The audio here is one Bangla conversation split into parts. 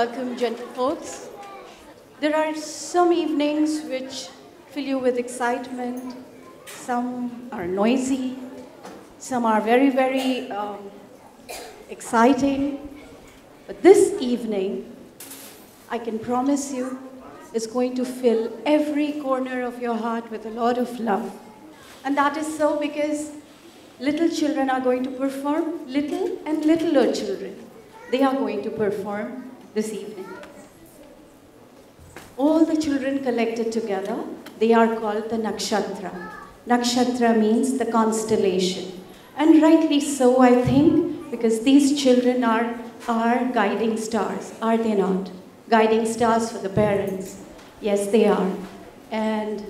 welcome, gentlefolks. There are some evenings which fill you with excitement. Some are noisy. Some are very, very exciting. But this evening, I can promise you, is going to fill every corner of your heart with a lot of love. And that is so because little children are going to perform, little and littler children. They are going to perform this evening. All the children collected together, they are called the Nakshatra. Nakshatra means the constellation. And rightly so, I think, because these children are guiding stars, are they not? Guiding stars for the parents. Yes, they are. And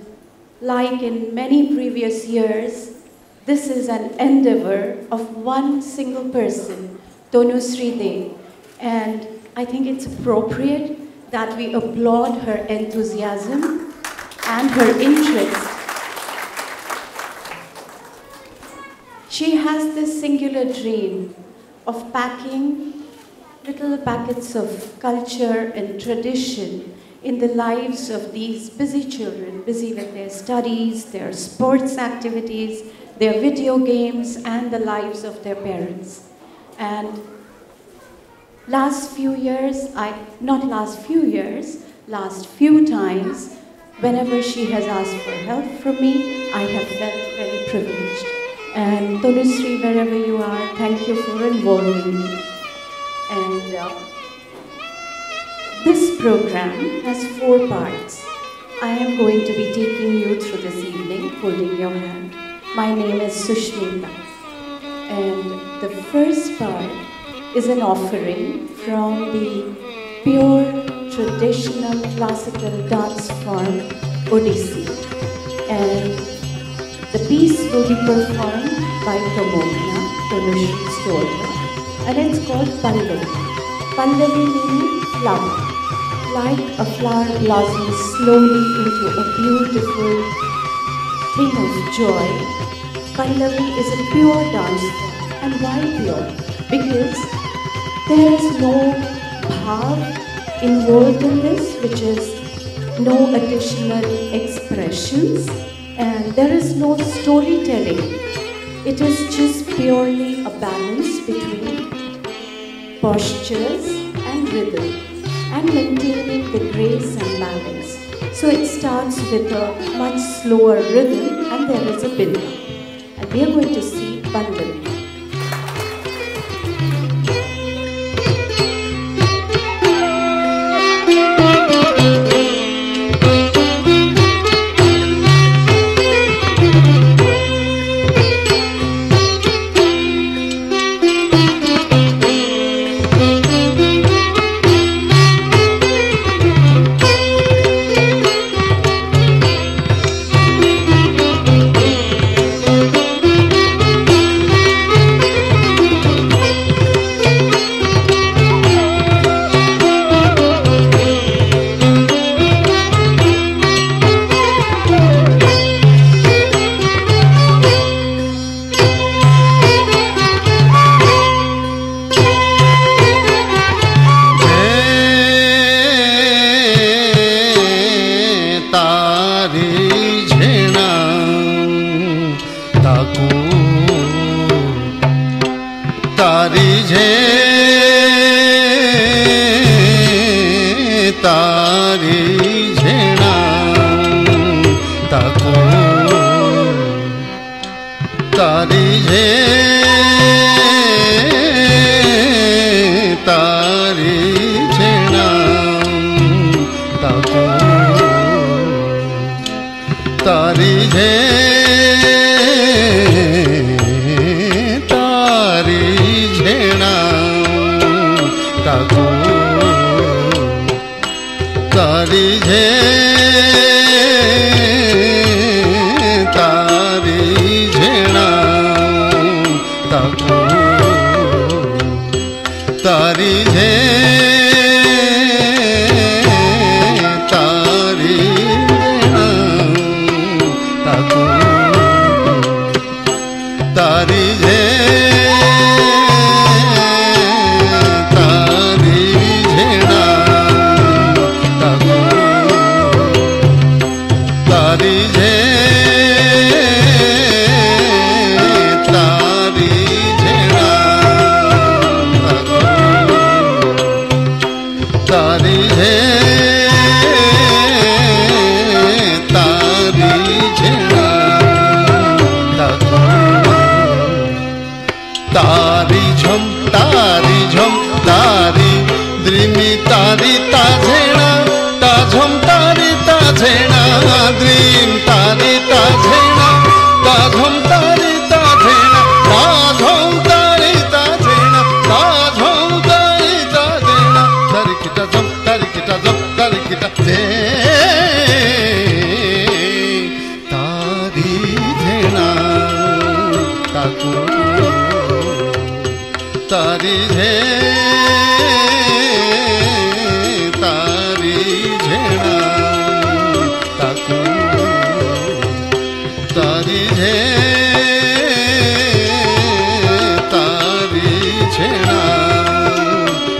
like in many previous years, this is an endeavor of one single person, Tanushree De. And I think it's appropriate that we applaud her enthusiasm and her interest. She has this singular dream of packing little packets of culture and tradition in the lives of these busy children, busy with their studies, their sports activities, their video games, and the lives of their parents. And last few times, whenever she has asked for help from me, I have felt very privileged. And Tanushree, wherever you are, thank you for involving me. And this program has 4 parts. I am going to be taking you through this evening, holding your hand. My name is Sushmita. And the first part is an offering from the pure traditional classical dance form Odissi. And the piece will be performed by Pramodna, Tanushree's daughter, and it's called Pallavi. Pallavi meaning flower. Like a flower blossoms slowly into a beautiful thing of joy, Pallavi is a pure dance form. And why pure? Because there is no bhav involved in this, which is no additional expressions, and there is no storytelling. It is just purely a balance between postures and rhythm, and maintaining the grace and balance. So it starts with a much slower rhythm, and there is a binda. And we are going to see Pallavi. तारी झेणा तारी ता झेणा ता झम तारी ता झेणा द्रीम तारी ता झेणा ता झम तारी ता झेणा ता झम तारी ता झेणा ता झम तारी ता झेणा तारी किटा झम तारी किटा झम तारी किटा झे तारी झेणा ताकू तारी झे तारी झेणा ताकू तारी झे तारी झेणा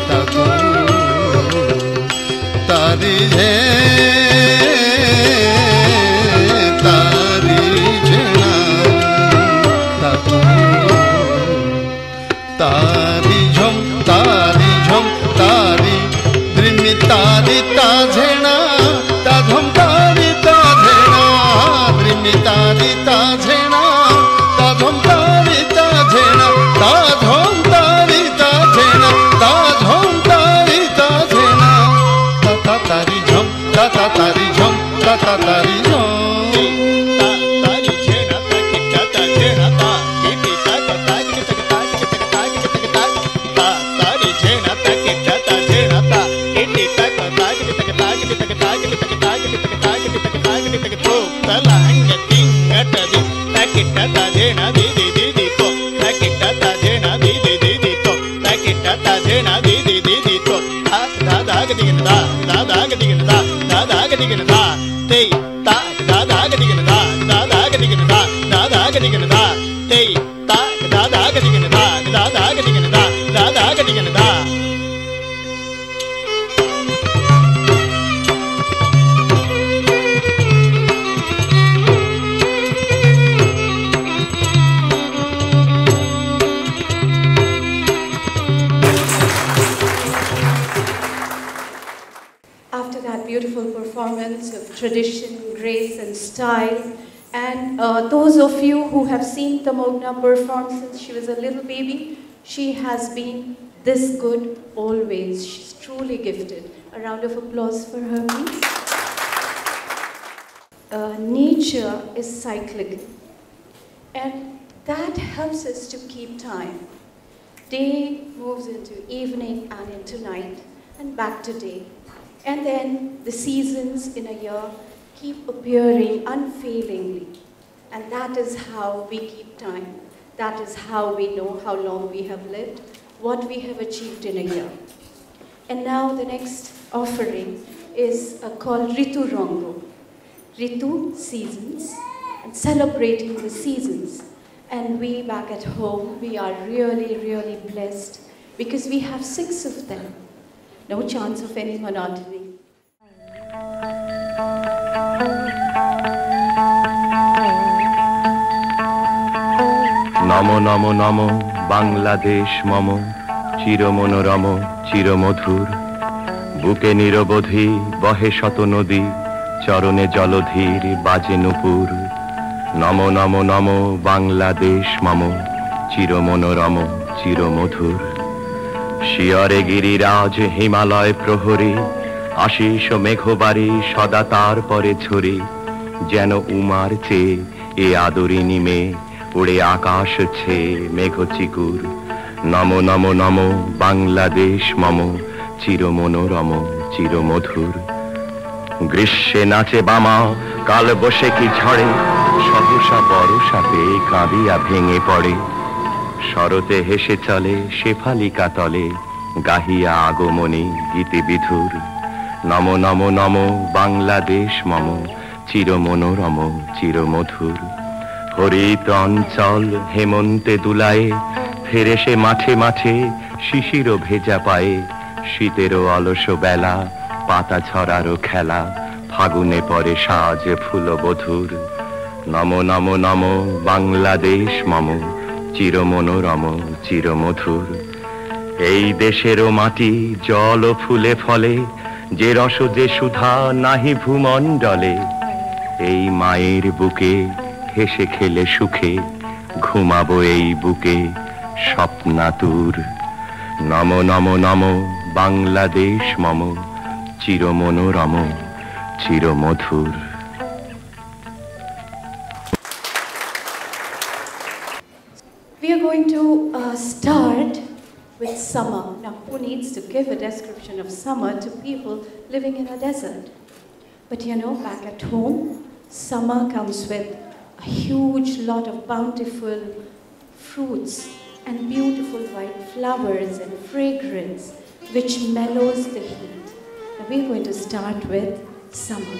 ताकू तारी झे तारी झेणा ताकू तारी झम तारी द्रिमी तारी ता झेणा ता झम तारी ता झेणा द्रिमी तारी ता झेणा ता झम तारी ता झेणा ता झम तारी ता झेणा ता झम तारी ता झेणा ता तारी झम ता तारी झम ता तारी झम tradition, grace and style, and those of you who have seen Tamogna perform since she was a little baby, she has been this good always. She's truly gifted. A round of applause for her, please. Nature is cyclical, and that helps us to keep time. Day moves into evening and into night, and back to day. And then the seasons in a year keep appearing unfailingly. And that is how we keep time. That is how we know how long we have lived, what we have achieved in a year. And now the next offering is called Ritu Rongo. Ritu, seasons, and celebrating the seasons. And we back at home, we are really, really blessed because we have 6 of them. No chance of any monotony. নমো নমো নমো বাংলাদেশ মম চিরমনোরম চিরমধুর বুকে নিরবধি বহে শত নদী চরণে জলধীর বাজে নুপুর নমো নমো নমো বাংলাদেশ মম চিরমনোরম চিরমধুর শিয়রে গিরিরাজ হিমালয় প্রহরী আশিস মেঘবাড়ি সদা তার পরে ছড়ি যেন উমার চেয়ে এ আদরিনী মেয়ে উড়ে আকাশ ছেয়ে মেঘ চিকুর নমো নমো নমো বাংলাদেশ মম চিরমনোরম চিরমধুর গ্রীষ্মে নাচে বামা কাল বসে কি ঝড়ে সহসা বর্ষা পেয়ে কাঁদিয়া ভেঙে পড়ে শরতে হেসে চলে শেফালিকা তলে গাহিয়া আগমনী গীতি বিধুর নমো নমো নমো বাংলাদেশ মম চিরমনোরম চিরমধুর হরিত অঞ্চল হেমন্তে দুলায়ে ফেরে সে মাঠে মাঠে শিশির ভেজা পায়ে শীতেরও অলস বেলা পাতা ছড়ারও খেলা ফাগুনে পরে সাজ ফুলবধূর নমো নমো নমো বাংলাদেশ মম চিরমনোরম চিরমধুর এই দেশেরও মাটি জল ও ফুলে ফলে যে রস যে সুধা নাহি ভূমণ্ডলে এই মায়ের বুকে হেসে খেলে সুখে ঘুমাবো এই বুকে স্বপ্নাতুর নমো নমো নমো বাংলাদেশ মম চিরমনোরম চিরমধুর। We are going to start with summer. Now, who needs to give a description of summer to people living in a desert? But you know, back at home, summer comes with a huge lot of bountiful fruits and beautiful white flowers and fragrance, which mellows the heat. Now, we're going to start with summer.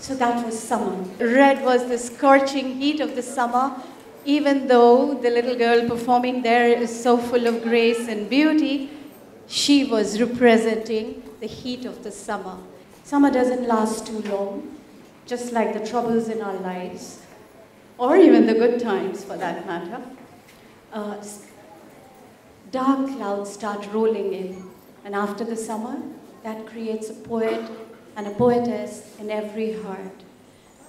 So that was summer. Red was the scorching heat of the summer, even though the little girl performing there is so full of grace and beauty, she was representing the heat of the summer. Summer doesn't last too long, just like the troubles in our lives, or even the good times for that matter. dark clouds start rolling in. And after the summer, that creates a poet and a poetess in every heart.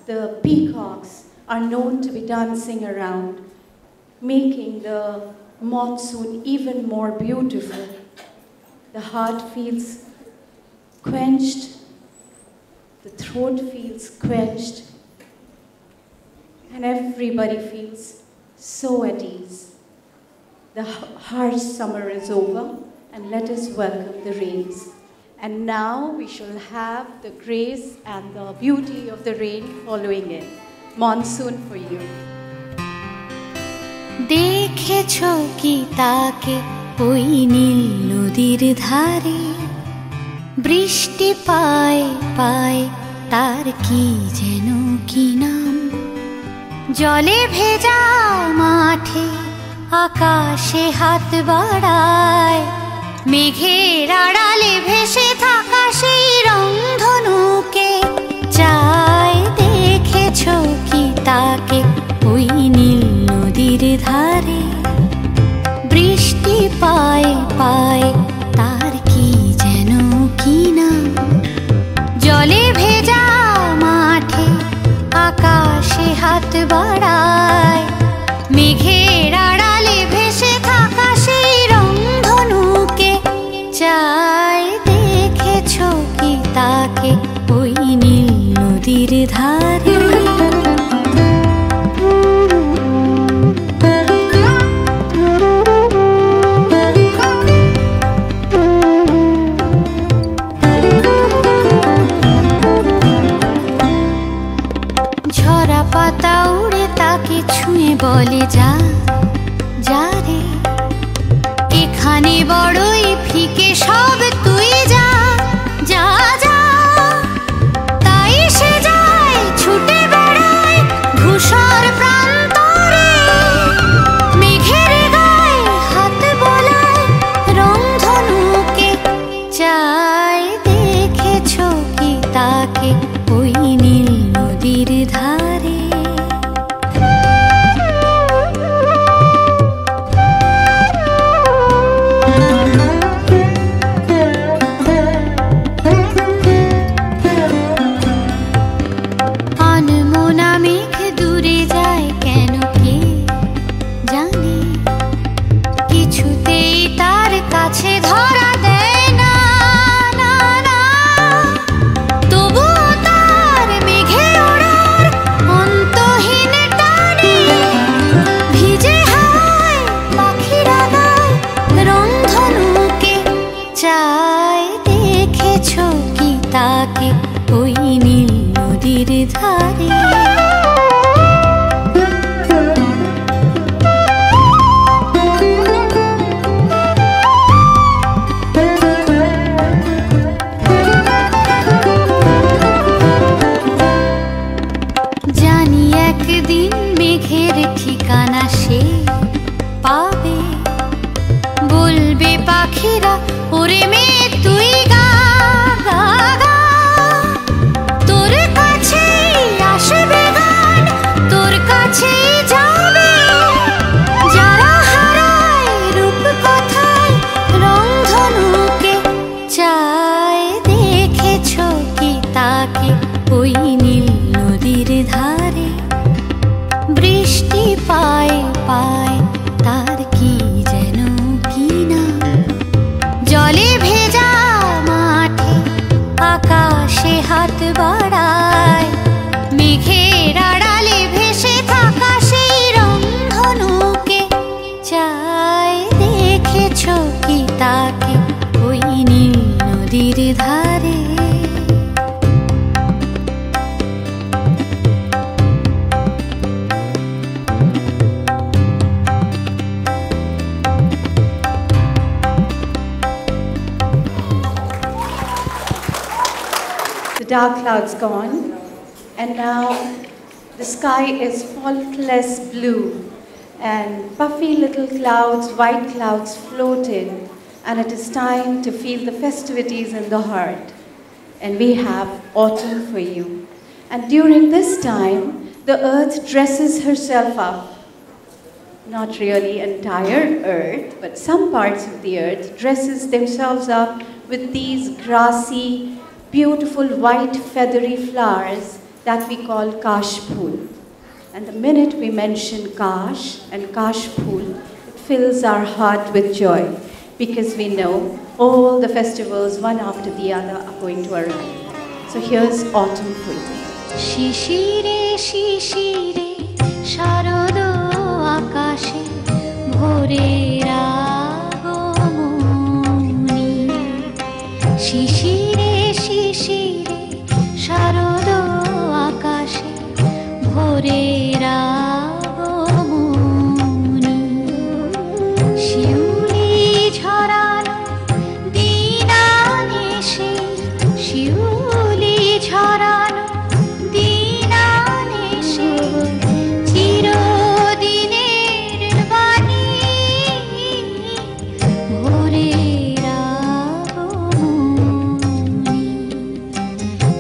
The peacocks are known to be dancing around, making the monsoon even more beautiful. The heart feels quenched, the throat feels quenched, and everybody feels so at ease. The harsh summer is over, and let us welcome the rains. And now we shall have the grace and the beauty of the rain following it. Monsoon for you. দেখেছো কি তাকে ওই নীল নদীর ধারে বৃষ্টি পায় পায় তার কি যেন কি নাম জলে ভেজা মাঠে আকাশে হাত বাড়ায় মেঘের আড়ালে ভেসে থাকা সেই রংধনুকে চায় দেখেছো কি তাকে ওই নীল নদীর ধারে বৃষ্টি পায় পায় তার কি যেন কি নাম জলে ভেজা মাঠে আকাশে হাত বাড়ায় মেঘের আড়ালে ভেসে থাকা সেই রংধনুকে চায় দেখেছো কি তাকে ওই নীল নদীর ধারে ঝরা পাতা উড়ে তাকে ছুঁয়ে বলে যা যা রে এখানে বড়ই ফিকে সব তুই যা যা যা তাই সে যায় ছুটে বেড়ায় ধূসর প্রান্তরে মেঘের গায়ে হাত বোলায় রংধনুকে চায় দেখেছো কি তাকে ওই নীল নদীর ধারে আনমনা মেঘ দূরে যায় কেন কে জানে কিছুতেই তার কাছে ধরা দেয় না না না তবুও তার মেঘে ওড়ার অন্তহীন টানে ভিজে হাওয়ায় পাখিরা গায় রংধনুকে চায় দেখেছো কি তাকে ওই নীল নদীর ধারে জানি একদিন মেঘের ঠিকানা সে পাবে বলবে পাখিরা ওরে মেয়ে তুই গা গা গা তোর কাছেই আসবে গান তোর কাছেই যাবে যারা হারায় রূপ কথায় রংধনুকে চায় দেখেছো কি তাকে ওই নীল নদীর ধারে বৃষ্টি পায় পায় তার কি যেন কি না জলে ভেজা মাঠে আকাশে হাত বাড়ায় মেঘের আড়ালে ভেসে থাকা সেই রংধনুকে চায় দেখেছো কি তাকে ওই নীল নদীর ধারে The dark clouds gone, and now the sky is faultless blue, and puffy little clouds, white clouds floated, and it is time to feel the festivities in the heart. And we have autumn for you. And during this time, the earth dresses herself up not really entire earth, but some parts of the earth, dresses themselves up with these grassy, beautiful white feathery flowers that we call Kash Phool. And the minute we mention Kash and Kash Phool, it fills our heart with joy because we know all the festivals one after the other are going to arrive. So here's autumn for you. শিশিরে শিশিরে শারদ আকাশে ভোরের আগমনী শিশিরে শিশিরে শারদ আকাশে ভোরের আগমনী শিউলি ঝরানো দিনানিশে শিউলি ঝরানো দিনানিশে চিরদিনের বাণী ভোরের আগমনী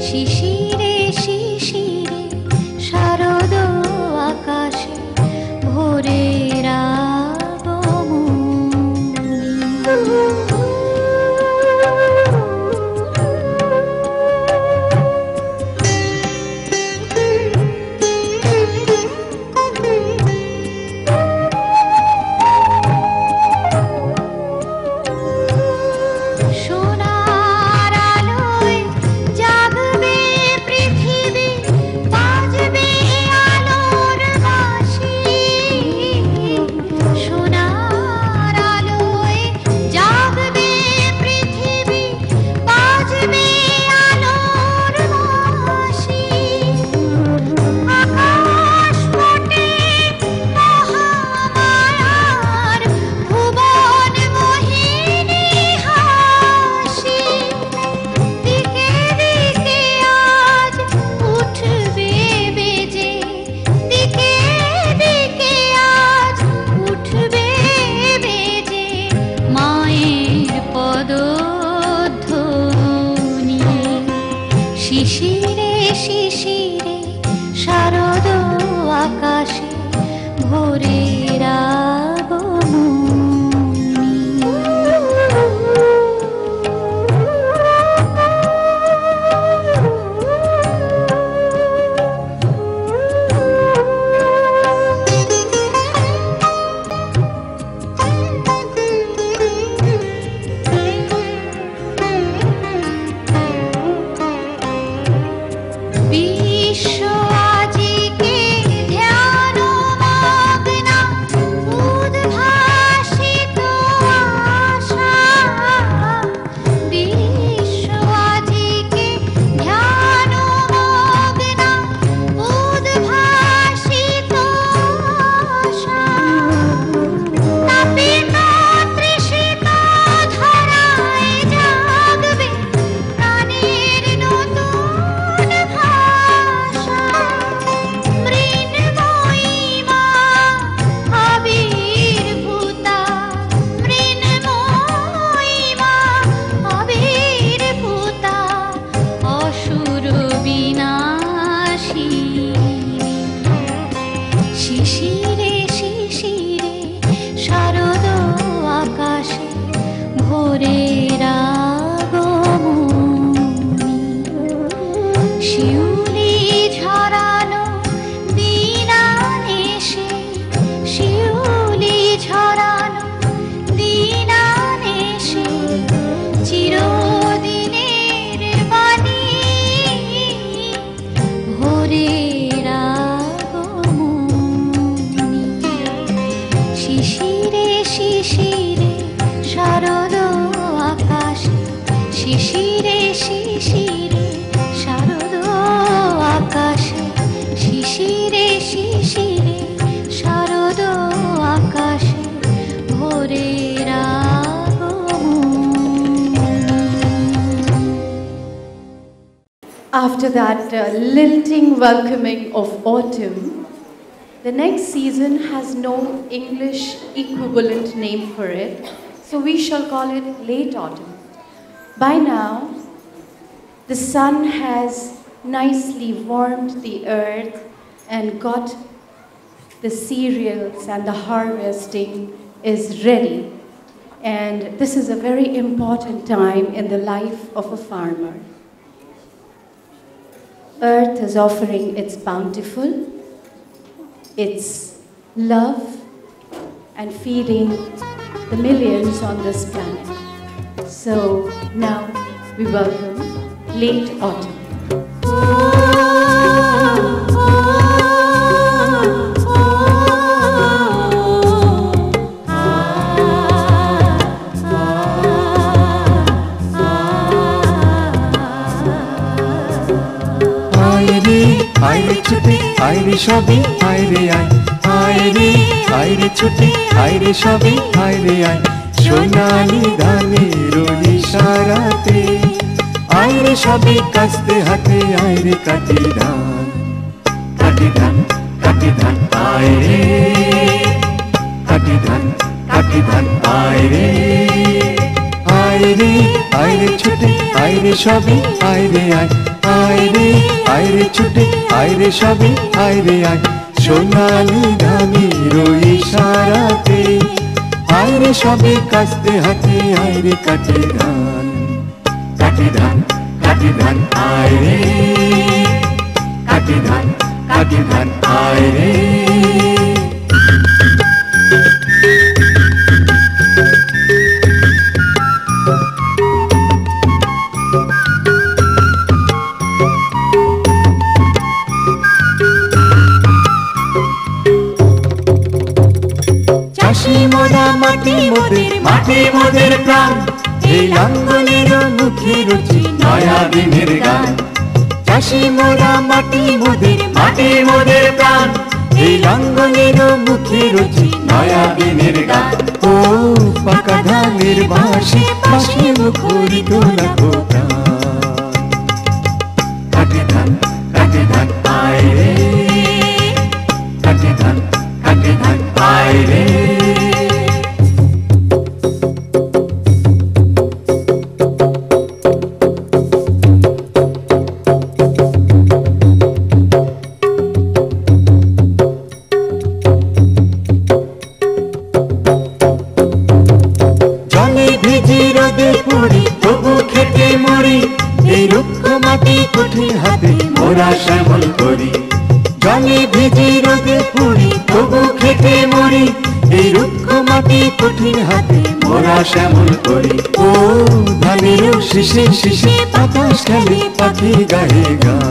শিশিরে শিশিরে শারদ আকাশে ভোরের সোনার আলোয় জাগবে পৃথিবী বাজবে আলোর বাঁশি সোনার আলোয় জাগবে পৃথিবী বাজবে আলোর বাঁশি আকাশ পটে মহামায়ার ভুবন মোহিনী হাসি দিকে দিকে আজ উঠবে বেজে দিকে দিকে আজ উঠবে বেজে মায়ের পদধ্বনি শিশিরে শিশিরে শারদ আকাশে ভোরের আগমনী বিশ্ব আজিকে ধ্যান মগ্না উদ্ভাসিত আশা বিশ্ব আজিকে ধ্যান মগ্না উদ্ভাসিত আশা তাপিত তৃষিত ধরায় জাগবে প্রাণের নতুন ভাষা মৃন্ময়ী মা আবির্ভূতা মৃন্ময়ী মা আবির্ভূতা অসুর বিনাশিনী শিশিরে শিশিরে শারদ আকাশে ভোরের আগমনী শিউলি ঝরানো দিনানিশে শিউলি ঝরানো দিনানিশে চিরদিনের বাণী ভোরের আগমনী শিশিরে শিশিরে শারদ আকাশে শিশিরে শিশিরে শারদ আকাশে শিশিরে শিশিরে শারদ আকাশে ভোরের আগমনী After that lilting welcoming of autumn, the next season has no English equivalent name for it, so we shall call it late autumn. By now, the sun has nicely warmed the earth and got the cereals and the harvesting is ready. And this is a very important time in the life of a farmer. Earth is offering its bountiful, its love, and feeding the millions on this planet. So now we welcome late autumn. আইরে ছুটি আইরে সবই আইরে আয় আইরে আইরে ছুটি আইরে সবই আইরে আয় সোনালি ধানের ইশারাতে আইরে সবই কাস্তে হাতে আইরে কাটি ধান কাটি ধান কাটি ধান আইরে কাটি ধান কাটি ধান আইরে আইরে আইরে ছুটি আইরে সবই আইরে আয় আইরে আইরে ছুটি আইরে সবই আইরে আয় সোনালি ধানের ইশারাতে আইরে সবই কাস্তে হাতে আইরে কাটি ধান কাটি ধান কাটি ধান আইরে কাটি ধান কাটি ধান আইরে মাটি মোদের প্রাণ এই লাঙ্গলের মুখে রুচি নয়া দিনের গান চাষি মোরা মাটি মোদের প্রাণ এই লাঙ্গলের মুখে রুচি নয়া দিনের গান ও পাকা ধানের বাঁশি বাঁশি মুখরিত লাখো প্রাণ কাটি ধান আইরে কাটি ধান আইরে কঠিন হাতে মোরা শ্যামল করি জলে ভিজে রোদে পুড়ি তবু খেতে মরি এই রুক্ষ মাটি কঠিন হাতে মোরা শ্যামল করি ও ধানের শিশে শিশে বাতাস খেলে পাখি গায়ে গান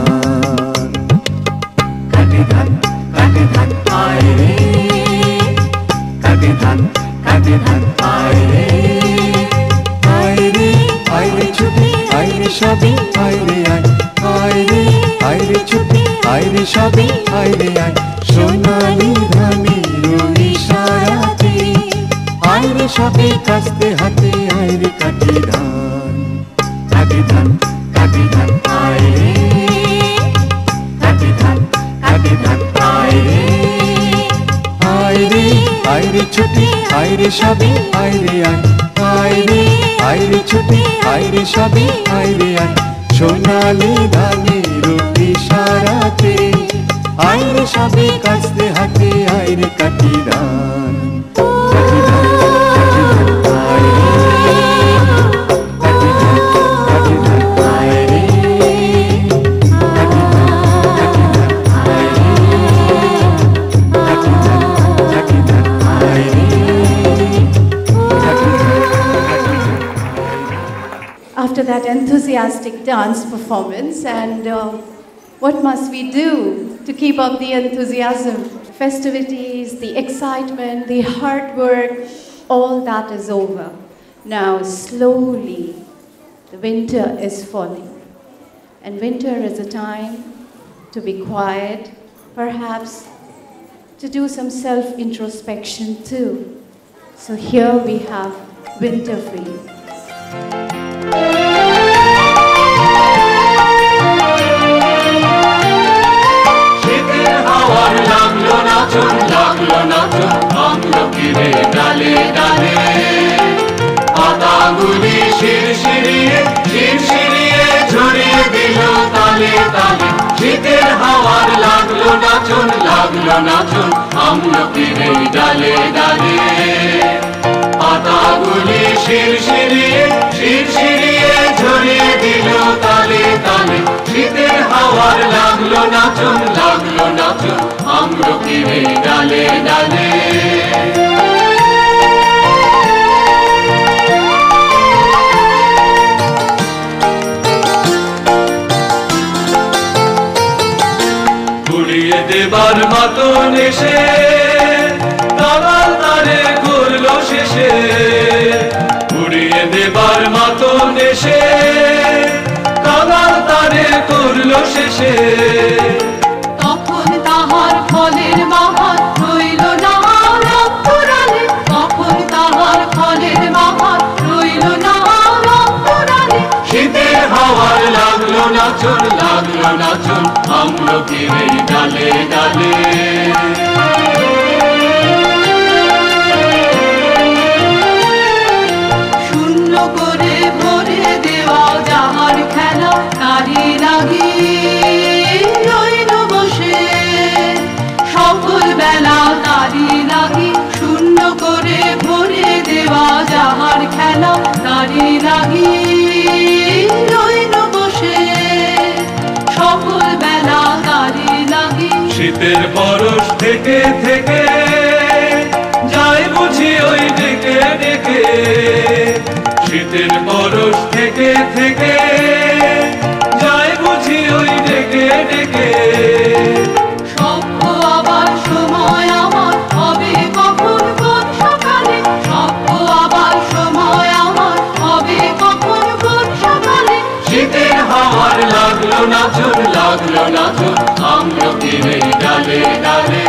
কাটি ধান আইরে কাটি ধান আইরে আইরে আইরে ছুটি আইরে সবই আইরে আয় আইরে আইরে ছুটি আইরে সবই আইরে আয় সোনালি ধানের ইশারাতে আইরে সবই কাস্তে হাতে আইরে কাটি ধান আইরে কাটি ধান আইরে আইরে আইরে ছুটি আইরে সবই আইরে আয় আইরে আইরে ছুটি আইরে সবই আইরে আয় সোনালি ধানের ইশারাতে আইরে সবই কাস্তে হাতে আইরে কাটি ধান After that enthusiastic dance performance, and what must we do to keep up the enthusiasm? Festivities, the excitement, the hard work, all that is over. Now slowly the winter is falling, and winter is a time to be quiet, perhaps to do some self-introspection too. So here we have winter for you. শীতের হাওয়ার লাগলো নাচন আমলকিরে ডালে ডালে পাতাগুলি শিরশিরিয়ে ঝরিয়ে দিল তালে তালে শীতের হাওয়ার লাগলো নাচন লাগলো নাচন আমলকির এই ডালে ডালে পাতাগুলি শিরশিরিয়ে শিরশিরিয়ে ঝরিয়ে দিল তালে তালে শীতের হাওয়ার লাগলো নাচন আমলকির এই ডালে ডালে উড়িয়ে দেবার মতন এসে কামাল তারে ঘুরলো শেষে উড়িয়ে দেবার মতন এসে কামাল তারে করলো শেষে তখন তাহার ফলের বাহার রইল না রক্তরালে তখন তাহার ফলের বাহার রইল না রক্তরালে শীতের হাওয়ার লাগলো নাচন আমলকির এই ডালে ডালে শূন্য করে ভরে দেওয়া যাহার খেলা তারি লাগি রইল বসে সকল বেলা তারি লাগি শূন্য করে ভরে দেওয়া যাহার খেলা তারি লাগি রইল বসে সকল বেলা তারি লাগি শীতের পরশ থেকে থেকে যায় বুঝি ওই ডেকে ডেকে শীতের পরশ থেকে থেকে যায় বুঝি ওই ডেকে ডেকে স্বপ্ন আবার সময় আমার হবে কখন কোন সকালে স্বপ্ন আবার সময় আমার হবে কখন কোন সকালে শীতের হাওয়ার লাগলো নাচন আমলকির এই ডালে ডালে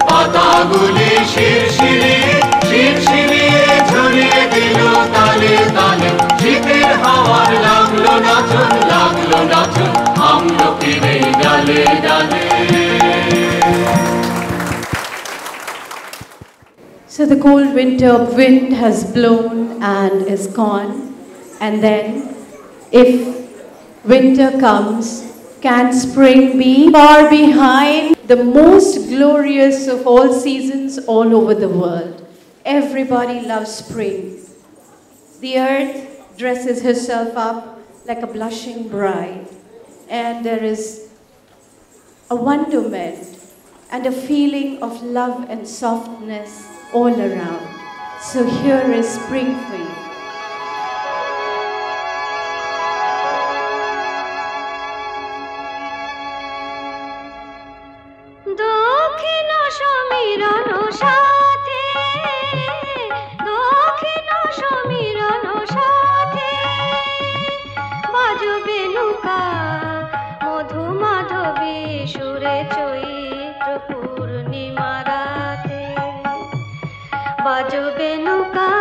পাতাগুলি শিরশিরিয়ে শিরশিরিয়ে ঝরিয়ে দিল তালে তালে শীতের হাওয়ার লাগলো নাচন আমলকির এই ডালে ডালে So the cold winter wind has blown and is gone. And then, if winter comes, can spring be far behind? The most glorious of all seasons all over the world. Everybody loves spring. The earth dresses herself up like a blushing bride. And there is a wonderment and a feeling of love and softness all around. So here is spring for you. দক্ষিণ সমীরণ সাথে দক্ষিণ সমীরণ সাথে বাজবে নৌকা মধু মাধবী সুরে চৈত্র পূর্ণিমা রাতে বাজবে নৌকা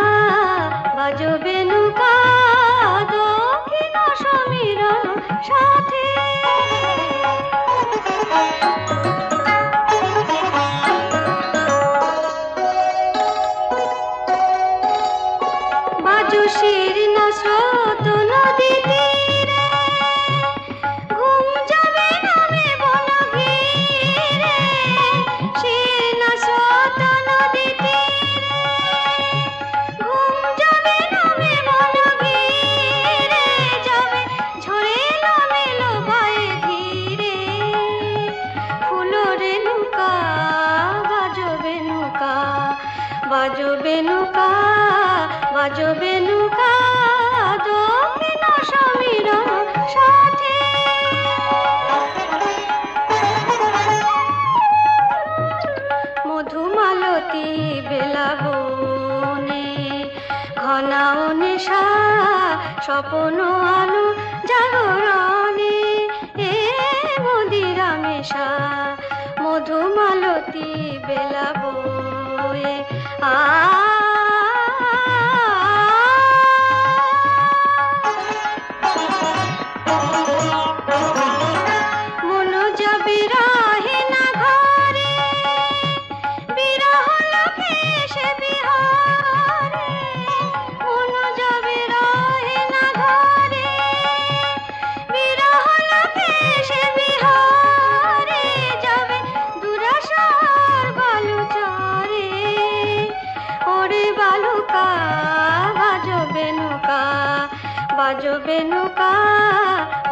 দক্ষিণ সমীরণ সাথে শীর্ণ স্রোত নদী তীরে ঘুম যাবে নামে বন ঘিরে শীর্ণ স্রোত নদী তীরে ঘুম যাবে নামে বন ঘিরে যাবে ঝরে নামেলো বায়ে ধীরে ফুলরে নৌকা বাজবে নৌকা দক্ষিণ সমীরণ সাথে মধুমালতী বেলা বনে ঘনাও নেশা স্বপ্ন আলো জাগরণে এ মদিরা মেশা মধুমালতী বেলা বয়ে নৌকা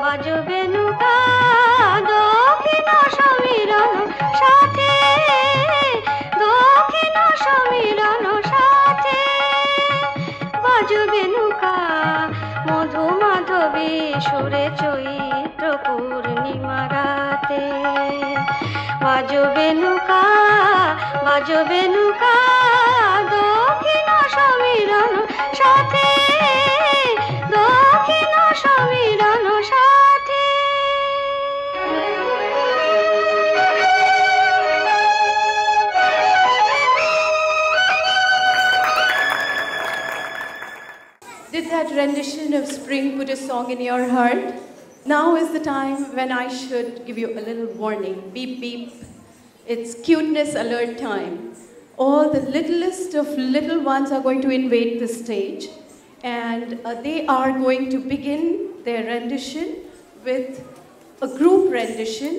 বাজবে নৌকা দক্ষিণ সমীরণ সাথে দক্ষিণ সমীরণ সাথে বাজবে নৌকা মধু মাধবী সুরে চৈত্র পূর্ণিমা রাতে বাজবে নৌকা দক্ষিণ সমীরণ সাথে দক্ষিণ সমীরণ সাথে। Did that rendition of Spring put a song in your heart? Now is the time when I should give you a little warning. Beep, beep. It's cuteness alert time. All the littlest of little ones are going to invade the stage, and they are going to begin their rendition with a group rendition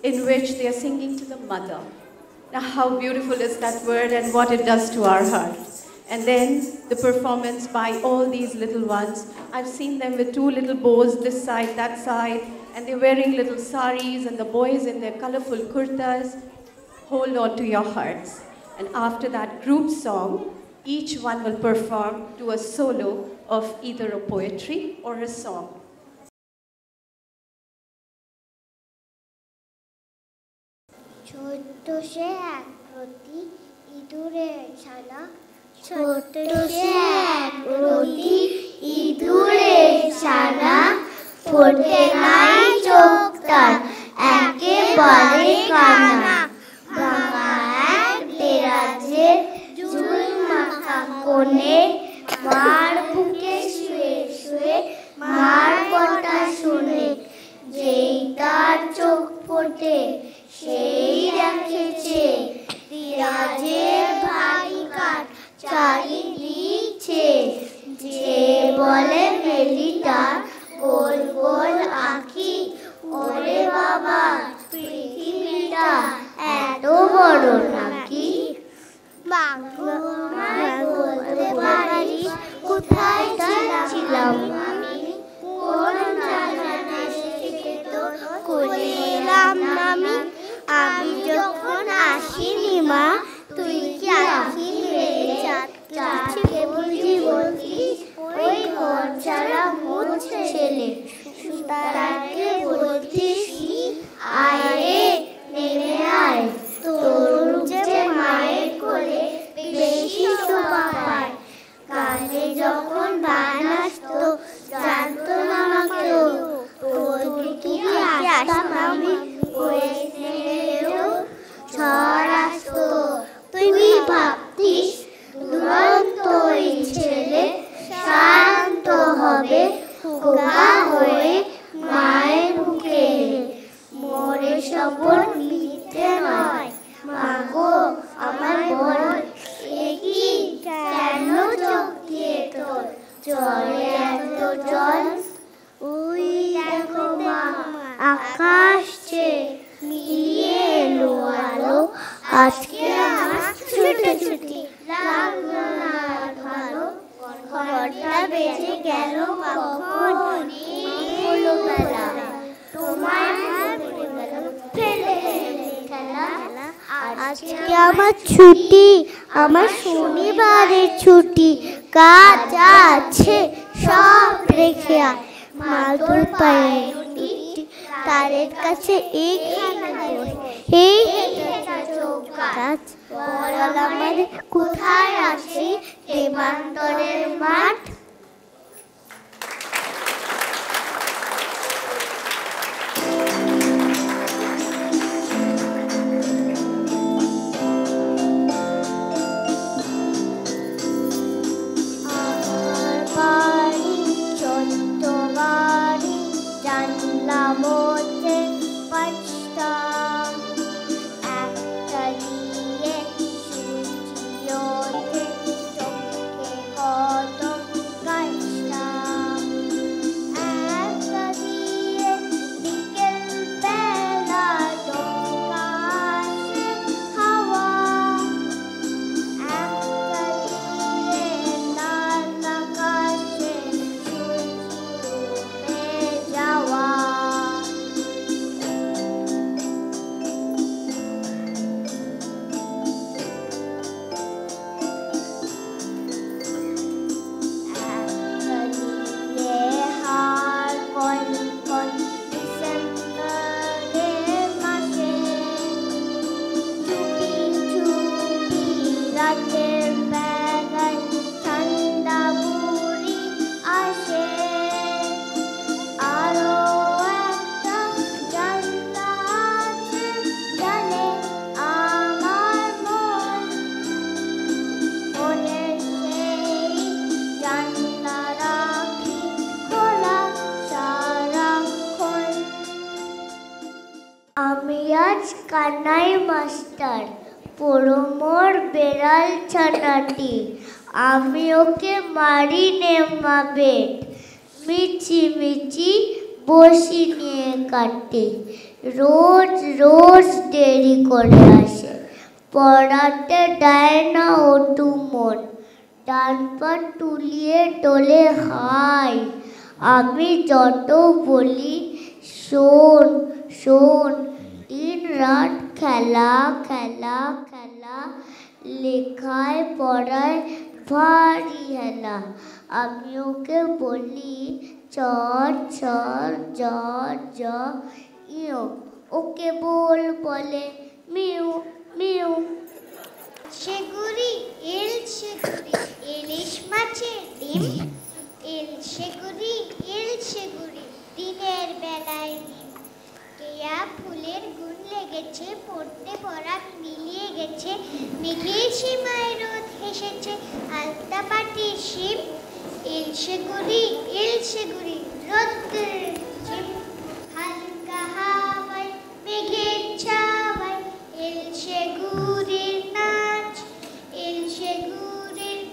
in which they are singing to the mother. Now, how beautiful is that word and what it does to our heart. And then the performance by all these little ones. I've seen them with two little bows, this side, that side, and they're wearing little saris, and the boys in their colorful kurtas. Hold on to your hearts. And after that group song, each one will perform to a solo of either a poetry or a song. ছোট্ট সে এক প্রতি ইঁদুরের ছানা ছোট্ট সে এক প্রতি ইঁদুরের ছানা ফোটে নাই চোখ তার একেবারে কানা ভাঙা এক দেরাজের চুল মাখা কোণে মার বুকে শুয়ে শুয়ে মার কথা শুনে যেই তার চোখ ফোটে সেই রেখেছে দেরাজের ভারী কাঠ চারিদিকে যে বলে মেলিটা গোল গোল আঁখি ওরে বাবা পৃথিবীটা এত বড় নাকি বলতে পারিস কোথায় ছিলাম আমি কোন থেকে তো করে এলাম আমি আমি যখন আসিনি মা তুই কি আসিনি চাকে বুঝি বলতিস ওই ঘর ছাড়া মোট ছেলে সুতারাকে বলতিস আয় রে নেমে আয় তোর যে মায়ের কোলে বেশি শোভা পায় কানে যখন গান আসতো জানতো না কেউ তোকে কি আসতাম আমি ঝড় আসতো তুই ভাবতিস দুরন্ত ছেলে শান্ত হবে খোকা হয়ে মায়ের বুকে মোরে শপথ মিথ্যে নয় মাগো আমার বল কি কেন চোখ দিয়ে তোর জলে এত জল ওই দেখো মা আকাশ মিলিয়ে এলো আলো আজকে আমার ছুটি লাগলো না ভালো ঘরটা বেজে গেল কখন হলো বেলা তোমার ফেলে খেলা আজকে আমার ছুটি আমার শনিবারের ছুটি কাজ আছে সব রেখে আয় মাদুর পায়ে তারের কাছে এই কাজ বল আমার কোথায় আছে দেবান্তরের মাঠ আজ কানাই মাস্টার, পড়ো মোর বেড়াল ছানাটি, আমি ওকে মারি নে মা বেট, মিচি মিচি বসি নিয়ে কাটে, রোজ রোজ দেরি করে আসে, পড়াতে দেয় না ওটু মন, ডান পা তুলিয়ে তোলে হাই, আমি যত বলি শোন শোন, দিন রাত খেলা খেলা খেলা, লেখায় পড়ায় ভারী হেলা, আমি ওকে বলি চ ছ জ জ ইও, ওকে বলে মিউ মিউ। সেগুড়ি এল সেগুড়ি, ইলিশ মাছের ডিম, এল সেগুড়ি দিনের বেলায় ডিম, কেয়া ফুলের গুণ লেগেছে, পড়তে পড়া মিলিয়ে গেছে, মেঘে সীমায় রোদ হেসেছে, আলতা পাটির শিম, এল সেগুড়ি রোদ্রের ঝিম, হালকা হাওয়ায় মেঘের ছাওয়ায়, এল সেগুড়ির নাচ,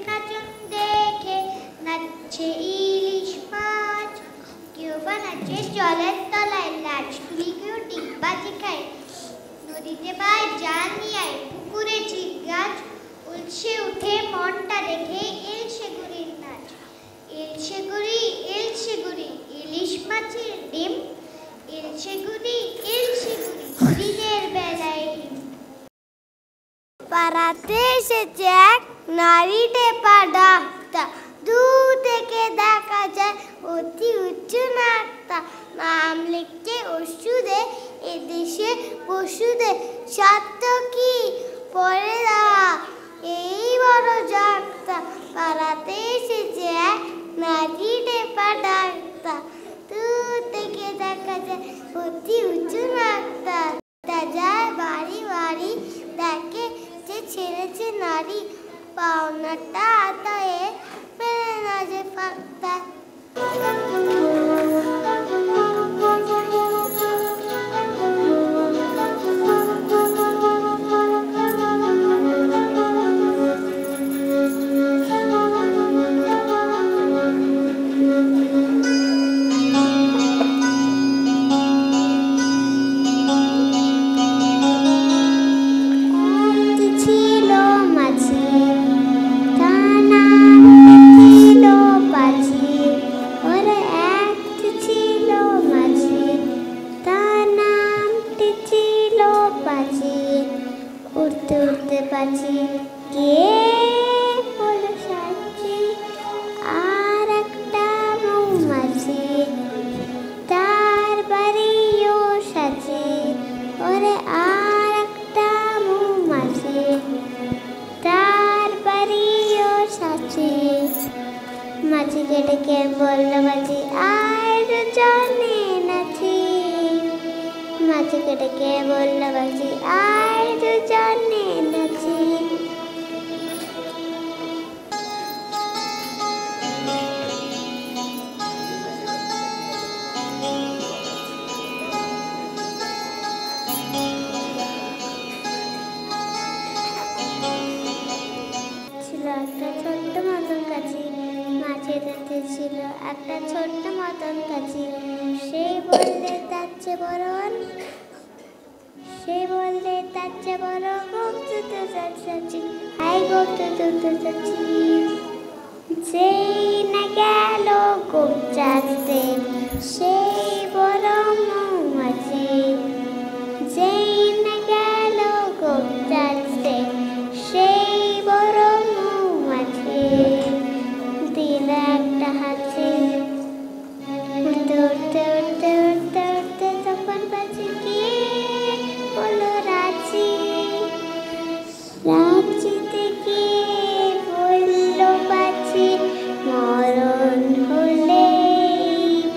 নাচন দেখে নাচছে ইলিশ মাছ, কেউ বা নাচে জলের তলায়, লাচ তুলি কেউ ডিগবাজি খায়, নদীতে বাই জাল নিয়ে আয়, পুকুরে ঝিক গাছ, উলসে উঠে মনটা দেখে এল সেগুড়ির নাচ, এল সেগুড়ি ইলিশ মাছের ডিম, এল সেগুড়ি দিনের বেলায় ডিম। পাড়াতে এসেছে এক নারী টেপা ডাক্তার, দূর থেকে দেখা যায় অতি উঁচু নাকটা, নাম লিখছে ওষুধে, এদেশে পশুদের স্বার্থ কি পরে দাঁড়া, এই বড় ডাক্তার। পাড়াতে এসেছে এক নারী টেপা ডাক্তার, দূর থেকে দেখা যায় অতি উঁচু ডাক্তার, যায় বাড়ি বাড়ি দেখে যে ছেড়েছে নারী, পাওনাটা আদায়ে মেনে না যে ফাঁকটা। মাঝিকে ডেকে বলল মাঝি আর জানে নাচি, মাঝিকে ডেকে বলল মাঝি আর জানে নাচি। ছিল একটা ছোট্ট মতন কাছি, সেই বললে তার চেয়ে বড় গুপ্ত চাচ্ছি, আই গুপ্ত চাচ্ছি, যেই না গেল গুপ চাচতে সেই বড় মৌমাছি, যেই না গেল গুপ চাচতে সেই বড় মৌমাছি, দিল একটা হাসি, উঠতে উঠতে উঠতে উঠতে উঠতে তখন পাখি গিয়ে বলো রাঁচি, রাঁচিতে গিয়ে বলল পাখি মরণ হলে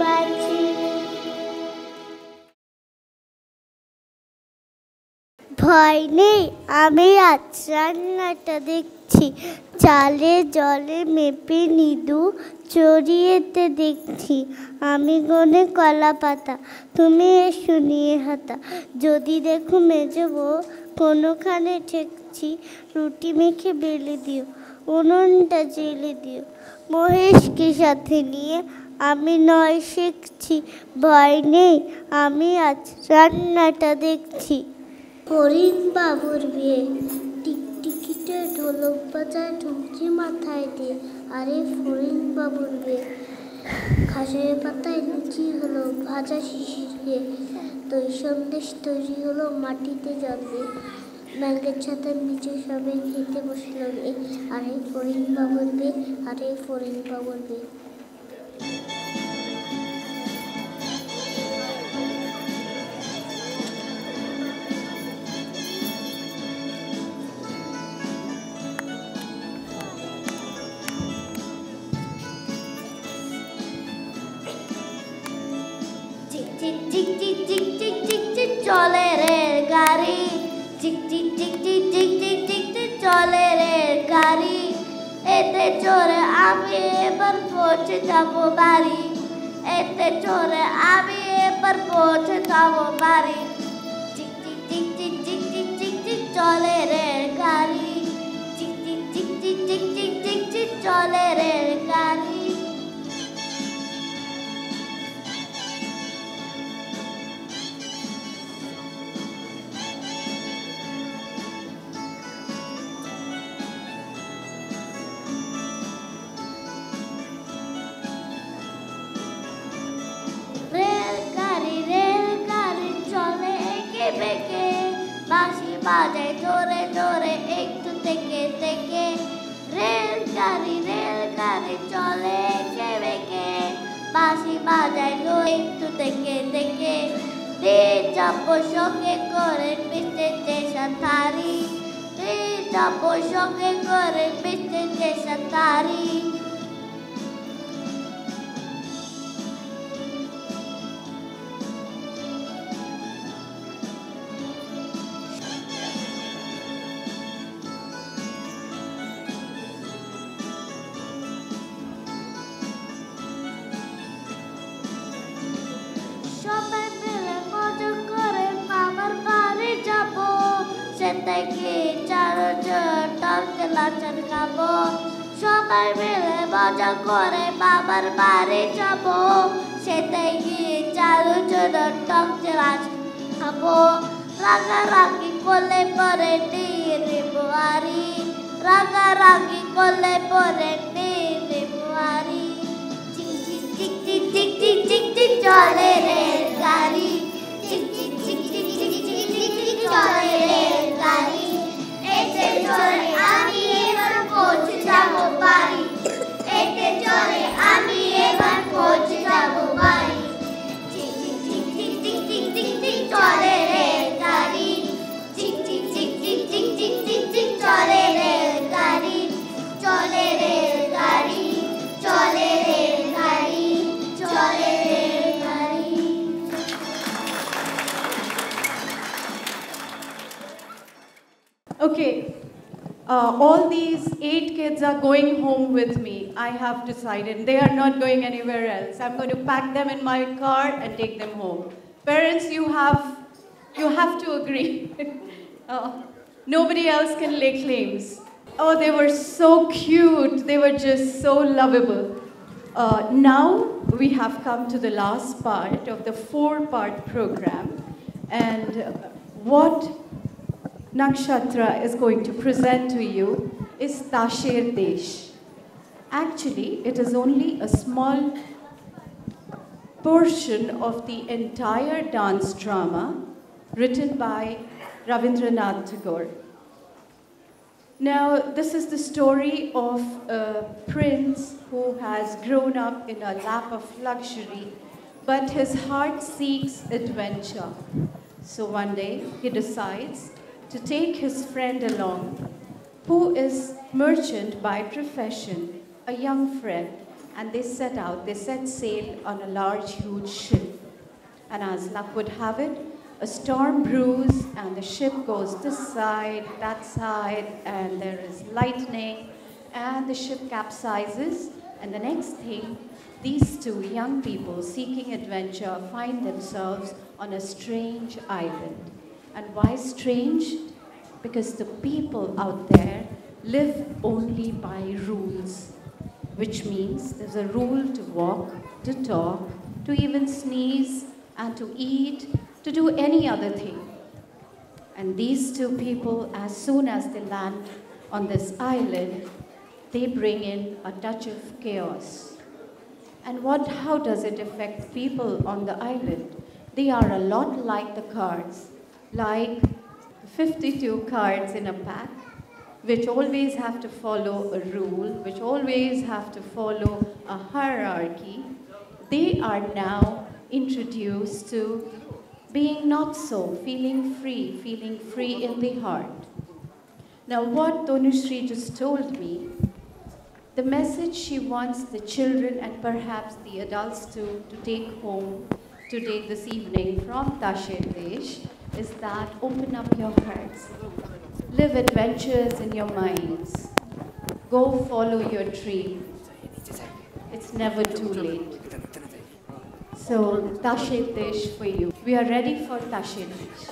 বাঁচি। ভয় নেই, আমি আজ রান্নাটা দেখছি। চালে জলে মেপে নিদু চড়িয়েতে দেখছি। আমি গনে কলা পাতা, তুমি এসো নিয়ে হাতা। যদি দেখো মেজবো কোনোখানে ঠেকছি, রুটি মেখে বেলে দিও, উনুনটা জেলে দিও। মহেশকে সাথে নিয়ে আমি নয় শিখছি। ভয় নেই, আমি আজ রান্নাটা দেখছি। হরিণ বাবুর বিয়ে, টিকটিকিতে ঢোলক বাজায় ঢুকছি মাথায় দিয়ে। আরে হরিণ বাবুর বিয়ে, খাসের পাতায় লুচি হলো ভাজা শিশির দিয়ে। দই সন্দেশ তৈরি হলো মাটিতে জল দিয়ে। ব্যাঙ্গের ছাতার নিচে সবাই খেতে বসলো। আরে হরিণ বাবুর বিয়ে, আরে হরিণ বাবুর বিয়ে। চলে রে গাড়ি, চিক চিক চিক চিক চিক চিক চিক চিক চলে রে গাড়ি। এতে চড়ে আমি এবার পৌঁছে যাবো বাড়ি। এতে চড়ে আমি এবার পৌঁছে যাবো বাড়ি। চিক চিক চিক চিক চিক চিক চিক চিক চলে রে গাড়ি, চিক চিক চিক চিক চিক চিক চিক চিক চলে রে গাড়ি। বাঁশি বাজায় জোরে জোরে একটু থেকে থেকে। রেলগাড়ি চলে একে বেঁকে। বাঁশি বাজায় জোরে একটু থেকে থেকে। যাবো সঙ্গে করে মিশতে চেষা থারি। যাবো সঙ্গে করে মিশতে চেষা থারি। থেকে চারজন টক লাচন খাবো। সবাই মিলে মজা করে বাবার বাড়ি যাবো। সেতে গিয়ে চারজন টক লাচন খাবো। রাগারাগি করলে পরে নিয়ে নেবো আরি। রাগারাগি করলে পরে নিয়ে নেবো আরি। চিক চিক চিক চিক চিক চিক চিক চিক চলে রে গাড়ি। চিক চিক চিক চিক চিক চিক চিক চিক চলে রে গাড়ি। এতে চলে আমি এবার পৌঁছে যাবো বাড়ি। এতে চলে আমি এবার পৌঁছে যাবো বাড়ি। চিক চিক চিক চিক চিক চিক চিক চিক চলে রে গাড়ি। চিক চিক চিক চিক চিক চিক চিক চিক চলে রে গাড়ি। চলে রে গাড়ি, চলে রে গাড়ি, চলে রে গাড়ি। Okay, all these 8 kids are going home with me. I have decided they are not going anywhere else. I'm going to pack them in my car and take them home. Parents, you have to agree. Nobody else can lay claims. Oh, they were so cute. They were just so lovable. Now we have come to the last part of the 4-part program, and what Nakshatra is going to present to you is Tasher Desh. Actually, it is only a small portion of the entire dance drama written by Rabindranath Tagore. Now, this is the story of a prince who has grown up in a lap of luxury, but his heart seeks adventure. So one day, he decides to take his friend along, who is merchant by profession, a young friend, and they set sail on a large, huge ship. And as luck would have it, a storm brews and the ship goes this side, that side, and there is lightning, and the ship capsizes, and the next thing, these two young people seeking adventure find themselves on a strange island. And why strange? Because the people out there live only by rules, which means there's a rule to walk, to talk, to even sneeze, and to eat, to do any other thing. And these two people, as soon as they land on this island, they bring in a touch of chaos. And how does it affect people on the island? They are a lot like the cards, like 52 cards in a pack, which always have to follow a rule, which always have to follow a hierarchy. They are now introduced to being not so, feeling free in the heart. Now what Tanushree just told me, the message she wants the children and perhaps the adults to take home today, this evening from Tashet Desh is that open up your hearts. Live adventures in your minds. Go follow your dream. It's never too late. So, Tashet Desh for you. We are ready for Tashet Desh.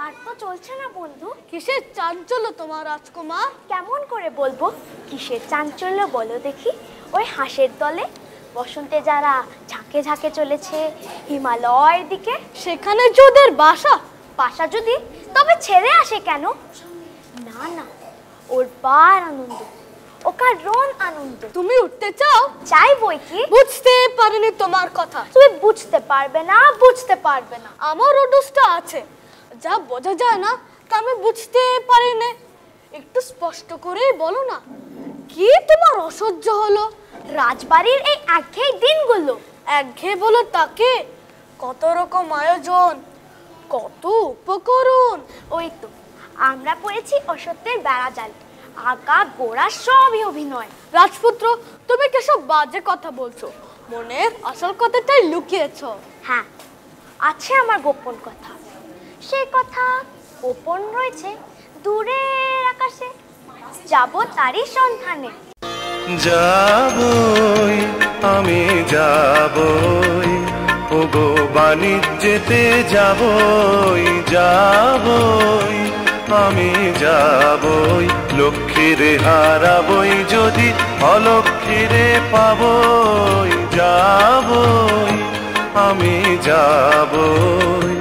আর তো চলছে না বন্ধু। কিসের চাঞ্চল্য তোমার রাজকুমার? কেমন করে বলবো কিসের চাঞ্চল্য বলো দেখি? ওই হাঁসের দলে বসন্তে যারা ঝাঁকে ঝাঁকে চলেছে হিমালয়ের দিকে, সেখানে যে ওদের বাসা। বাসা যদি, তবে ছেড়ে আসে কেন? না না, ওর বার আনন্দ, অকারণ আনন্দ। তুমি উঠতে চাও? চাই বই কি। বুঝতে পারিনি তোমার কথা। তুমি বুঝতে পারবে না, বুঝতে পারবে না। আমার অদোষটা আছে, যা বোঝা যায় না তা আমি বুঝতে পারি না। একটু স্পষ্ট করে বলো না, কি তোমার অসহ্য হলো? রাজবাড়ির এই একঘেয়ে দিনগুলো। একঘেয়ে বলো তাকে? কত রকম আয়োজন, কত উপকরণ। ওই তো আমরা পড়েছি অসত্যের বেড়াজাল, আঁকা গোড়া সবই অভিনয়। রাজপুত্র, তুমি কেসব বাজে কথা বলছো? মনের আসল কথাটাই লুকিয়েছো। হ্যাঁ, আছে আমার গোপন কথা। সেই কথা গোপন রয়েছে দূরের আকাশে, যাব তারই সন্ধানে। যাবই আমি যাবই, ওগো বাণিজ্যেতে যাবই, যাবই আমি যাবই, লক্ষ্মীরে হারাবই যদি অলক্ষ্মীরে পাবই, যাবই আমি যাবই,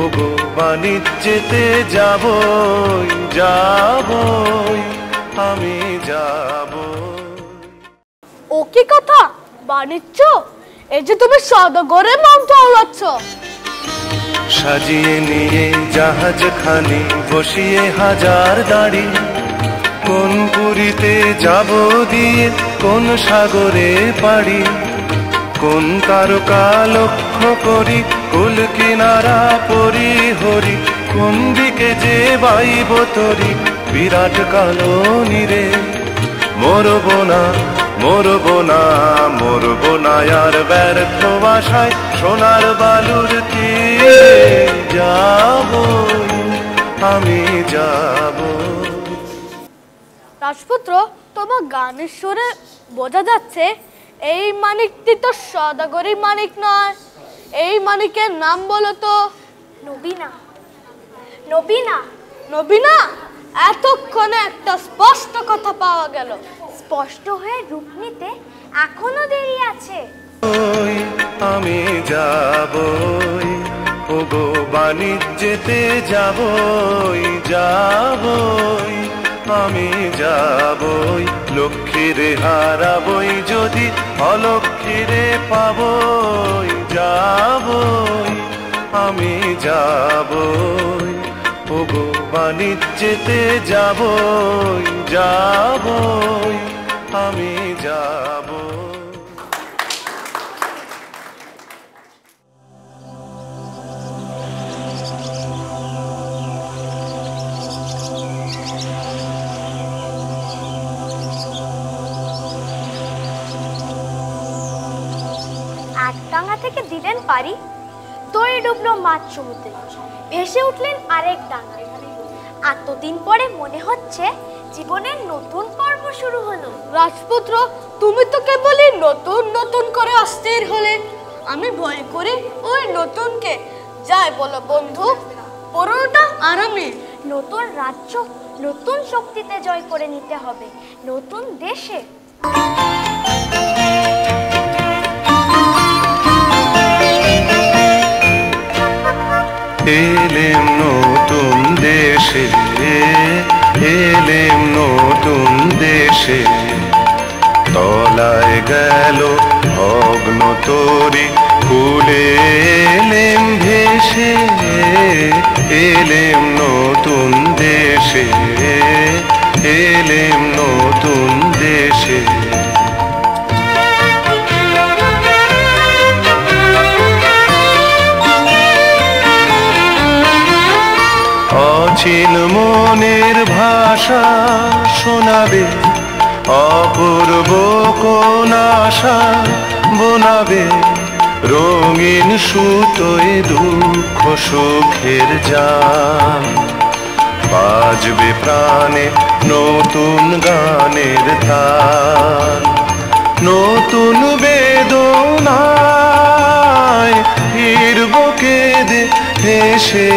ওগো বাণিজ্যেতে যাবই, যাবই আমি যাবই। ও কি কথা? বাণিজ্য? এই যে তুমি সওদাগরের মন্ত্র উড়াচ্ছ। সাজিয়ে নিয়ে জাহাজ খানি, বসিয়ে হাজার দাড়ি, কোন পুরীতে যাব দিয়ে কোন সাগরে পাড়ি, কোন তারকা লক্ষ্য করি কুল কিনারা পরি হরি, কোন দিকে যে বাইব তরি বিরাট কালো নীরে, মরব না মরব না মরব না আর ব্যর্থ আশায় সোনার বালুর তীরে, যাবই আমি যাব। রাজপুত্র, তোমার গানের সুরে বোঝা যাচ্ছে এই মানিকটি তো সওদাগরের মানিক নয়। এই মানিকের নাম বলো তো। নবীনা। নবীনা? নবীনা? এতক্ষণে একটা স্পষ্ট কথা পাওয়া গেল। স্পষ্ট হয়ে রূপ নিতে এখনো দেরি আছে। আমি যাবই, ওগো বাণিজ্যেতে যাবই, যাবই আমি যাবই, লক্ষ্মীরে হারাবই যদি অলক্ষ্মীরে পাবই, যাবই, ওগো বাণিজ্যেতে যাবই, যাবই, আমি যাব। ডাঙা থেকে দিলেন পারি, দড়ি ডুবলো মাছ সমুদ্রে, ভেসে উঠলেন আরেক ডাঙা। এতদিন পরে মনে হচ্ছে জীবনের নতুন পর্ব শুরু হলো। রাজপুত্র, তুমি তো কেবলই নতুন নতুন করে অস্থির হলে। আমি ভয় করে ওই নতুনকে যাই বলো বন্ধু, পুরোটা আরামে। নতুন রাজ্য নতুন শক্তিতে জয় করে নিতে হবে, নতুন দেশে। এলেম নতুন দেশে, এলেম নতুন দেশে, তলায় গেল ভগ্ন তরি ফুলে এলেম ভেসে, এলেম নতুন দেশে, এলেম নতুন দেশে। অচিন মনের ভাষা শোনাবে, অপূর্ব কোন আশা বোনাবে, রঙিন সুতোয় দুঃখ সুখের জান, বাজবে প্রাণে নতুন গানের তান, নতুন বেদনায় ফিরব কেঁদে হেসে,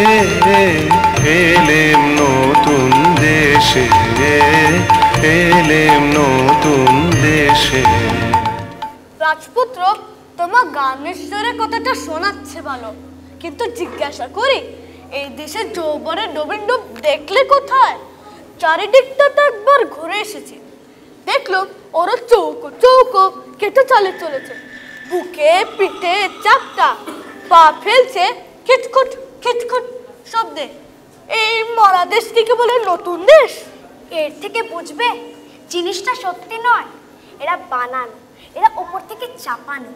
এলেম নতুন দেশে, এলেম নতুন দেশে। রাজপুত্র, তোমার গানের সুরে কথাটা শোনাচ্ছে ভালো, কিন্তু জিজ্ঞাসা করি, এই দেশে যৌবনের নবীন রূপ দেখলে কোথায়? চারিদিকটা তো একবার ঘুরে এসেছি, দেখলাম ওরা চৌকো চৌকো কেটে চালে চলেছে, বুকে পিঠে চাপটা, পা ফেলছে খিটখুট খিটখুট শব্দে। এই মরা দেশটিকে বলে নতুন দেশ? এর থেকে বুঝবে জিনিসটা সত্যি নয়, এরা বানানো, এরা ওপর থেকে চাপানো।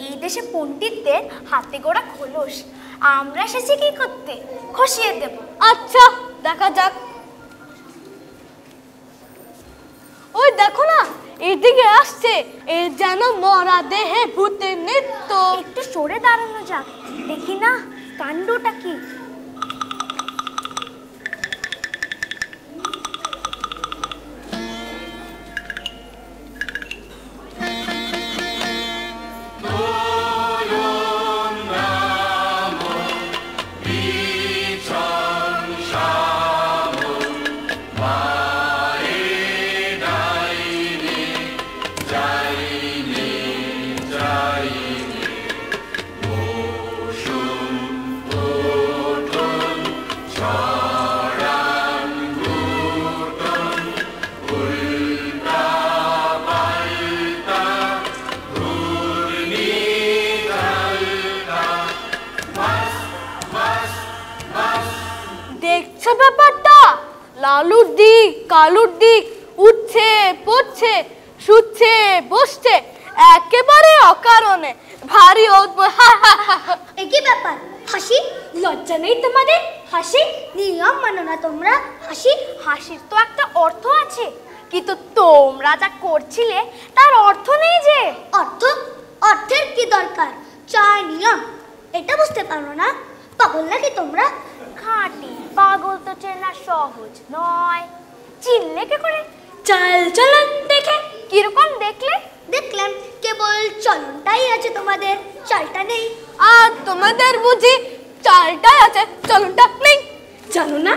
এই দেশে পণ্ডিতদের হাতে গোড়া খোলস, আমরা এসেছি কি করতে? খসিয়ে দেব। আচ্ছা, দেখা যাক। ওই দেখো না, এদিকে আসছে, এ যেন মরা দেহে ভূতের নৃত্য। একটু সরে দাঁড়ানো যাক, দেখি না কাণ্ডটা কি। লালুর দিক কালুর দিক, উঠছে পড়ছে, শুচ্ছে বসছে, একেবারে অকারণে ভারী অদ্ভুত। একই ব্যাপার, হাসি লজ্জা নেই তোমাদের? হাসি নিয়ম মানো না তোমরা? হাসি, হাসির তো একটা অর্থ আছে, কিন্তু তোমরা যা করছিলে তার অর্থ নেই যে। অর্থ? অর্থের কি দরকার? চাই নিয়ম, এটা বুঝতে পারো না? পাগল নাকি তোমরা? খাঁটি পাগল তো চেনা সহজ নয়। চিনলে কে করে? চাল চলন দেখে। কিরকম দেখলে? দেখলাম কেবল চলনটাই আছে তোমাদের, চালটা নেই। আর তোমাদের বুঝি চালটাই আছে, চলনটা নেই? জানো না,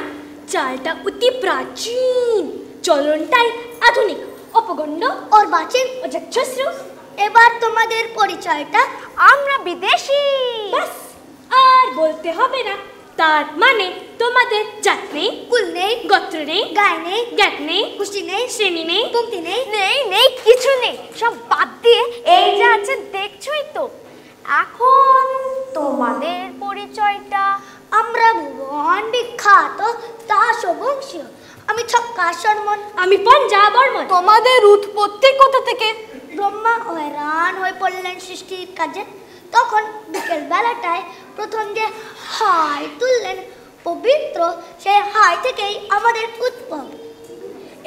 চালটা অতি প্রাচীন, চলনটাই আধুনিক, অপগণ্ড, অর্বাচীন, অযক্ষশ্রু। এবার তোমাদের পরিচয়টা। আমরা বিদেশি। ব্যাস, আর বলতে হবে না। তার মানে তোমাদের জাত নেই, কুল নেই, গোত্র নেই, গায়ে নেই, জ্ঞাত নেই, খুশি নেই, শ্রেণী নেই, পঙ্ক্তি নেই, নেই নেই কিছু নেই, সব বাদ দিয়ে এই যে আছে দেখছই তো। এখন তোমাদের পরিচয়টা। মহান বিখ্যাত দাস বংশীয়। আমি ছক্কা শর্মন। আমি পঞ্জা বর্মন। তোমাদের উৎপত্তি কোথা থেকে? ব্রহ্মা হয়রান হয়ে পড়লেন সৃষ্টির কাজে। তখন বিকেল বেলাটায় প্রথম যে হাই তুললেন পবিত্র, সেই হাই থেকেই আমাদের উদ্ভব।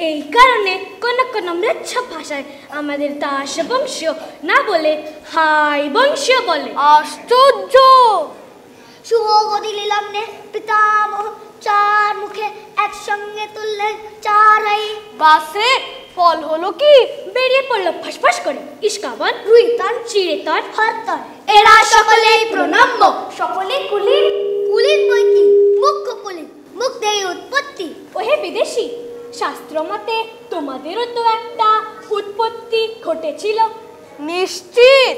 এই কারণে কোন কোন মৃচ্ছ ভাষায় আমাদের দাস বংশীয় না বলে হাই বংশীয় বলে। আশ্চর্য! সুগতি নিলাম নে পিতামহ চার মুখে একসঙ্গে তুললেন চার হাই। বাসে ফল হলো কি? বেরিয়ে পড়লো ফসফস করে ইস্কাবন, রুইতন, চিরেতন, হরতন। এরা সকলেই প্রণম্য, সকলে কুলীন। কুলীন বই কি? মুখ্য কুলীন, মুখ দিয়ে উৎপত্তি। ওহে বিদেশি, শাস্ত্র মতে তোমাদেরও তো একটা উৎপত্তি ঘটেছিল। নিশ্চিত।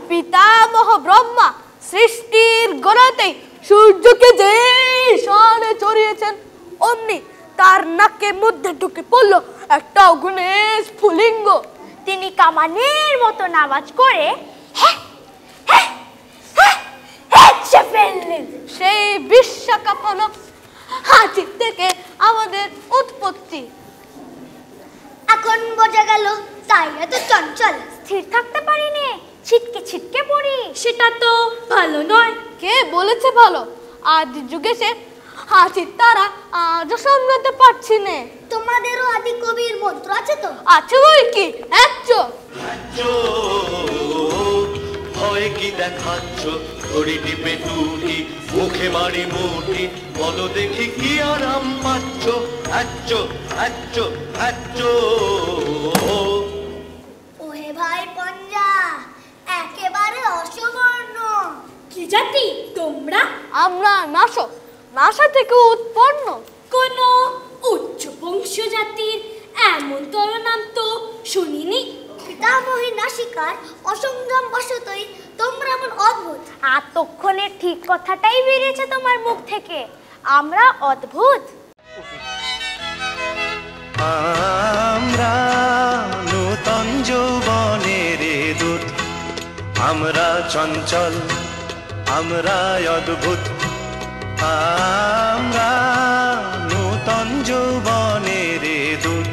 পিতামহ ব্রহ্মা সৃষ্টির গোড়াতেই সূর্যকে যে সানে চড়িয়েছেন, অমনি তার নাকের মধ্যে ঢুকে পড়লো একটা অগুণের স্ফুলিঙ্গ। তিনি কামানের মতন আওয়াজ করে ফেললেন। সেই বিশ্বকাপনা হাতির থেকে আমাদের উৎপত্তি। এখন বোঝা গেল তাই এত চঞ্চল। স্থির থাকতে পারি নে, ছিটকে ছিটকে পড়ি। সেটা তো ভালো নয়। কে বলেছে ভালো? আদি যুগে সে হাতির তারা আজও সামলাতে পারছি নে। তোমাদেরও আদি কবির মন্ত্র আছে তো? আছে বই কি? একচো ভয় কি দেখাচ্ছ? ঘড়ি টিপে টুটি, মুখে মারি মুটি, বলো দেখি কি আরাম পাচ্ছ? আচ্চো আচ্চো আচ্চো। ওহে ভাই পঞ্জা, একেবারে অসবর্ণ। কি জাতি তোমরা? আমরা নাসা, নাসা থেকে উৎপন্ন। কোন উচ্চ বংশীয় জাতির এমন তর নাম তো শুনিনি। পিতামহী নাসিকার অসংযম বশতই তোমরা এমন অদ্ভুত। এতক্ষণে ঠিক কথাটাই বেরিয়েছে তোমার মুখ থেকে। আমরা অদ্ভুত। আমরা নূতন যৌবনের দূত, আমরা চঞ্চল, আমরা অদ্ভুত। আমরা নূতন যৌবনের দূত।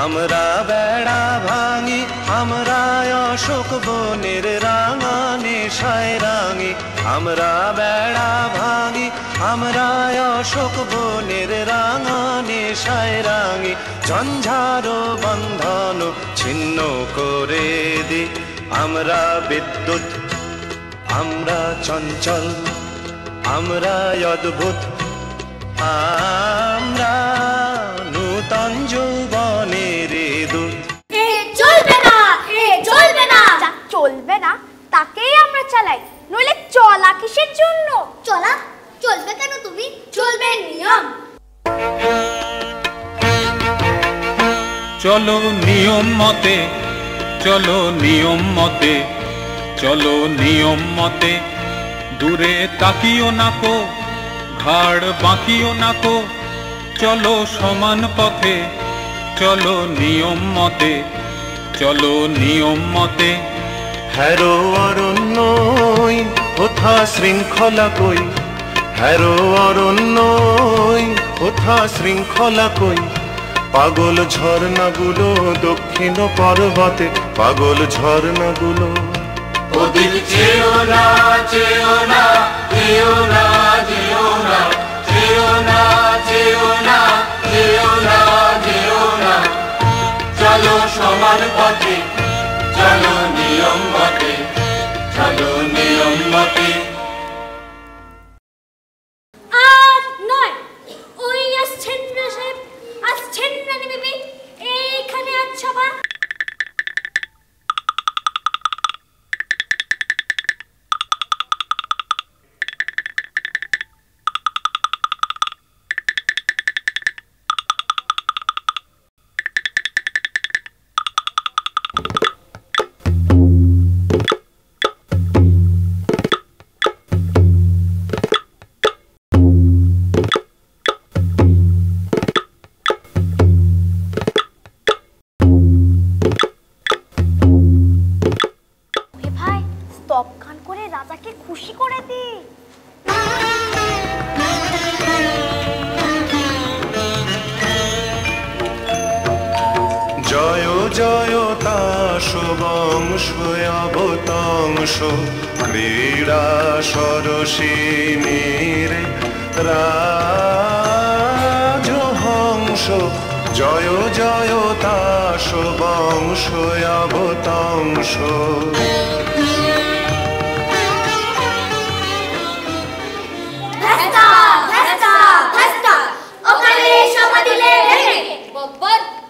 আমরা বেড়া ভাঙি, আমরা অশোক বনের রাঙা নেশায় রাঙি। আমরা বেড়া ভাঙি, আমরা অশোক বনের রাঙা নেশায় রাঙি। ঝঞ্ঝার বন্ধন ছিন্ন করে দি, আমরা বিদ্যুৎ, আমরা চঞ্চল, আমরা অদ্ভুত। আমরা নূতন যৌবনের দূত। চলবে না, চলবে না। যা চলবে না তাকেই আমরা চালাই, নইলে চলা কিসের জন্য? চলা চলবে কেন? তুমি চলবে নিয়ম। চলো নিয়ম মতে, চলো নিয়ম মতে, চলো নিয়ম মতে। দূরে তাকিও নাকো, ঘাড় বাঁকিও নাকো। চলো সমান পথে, চলো নিয়ম মতে, চলো নিয়ম মতে। হ্যারো অরণ্য কোথা শৃঙ্খলা কই, হ্যারো অরণ্য কোথা শৃঙ্খলা কই। পাগল ঝর্ণাগুলো দক্ষিণ পর্বতে, পাগল ঝর্ণাগুলো। ওদিন চেও না, চেও না, চেও না, চেও না, চেও না, চেও না, চেও না, চেও না। চলো সমান পথে, চলো নিয়ম মতে, চলো নিয়ম মতে। আর নয়, ওই আসছেন না সাহেব, আসছেন না বিবি, এইখানে আচ্ছা বা। জয়তাশ বংশ অবতংশ ক্রীড়া সরসিনীর রাজহংস জয় জয়তাশ বংশ অবতংশ।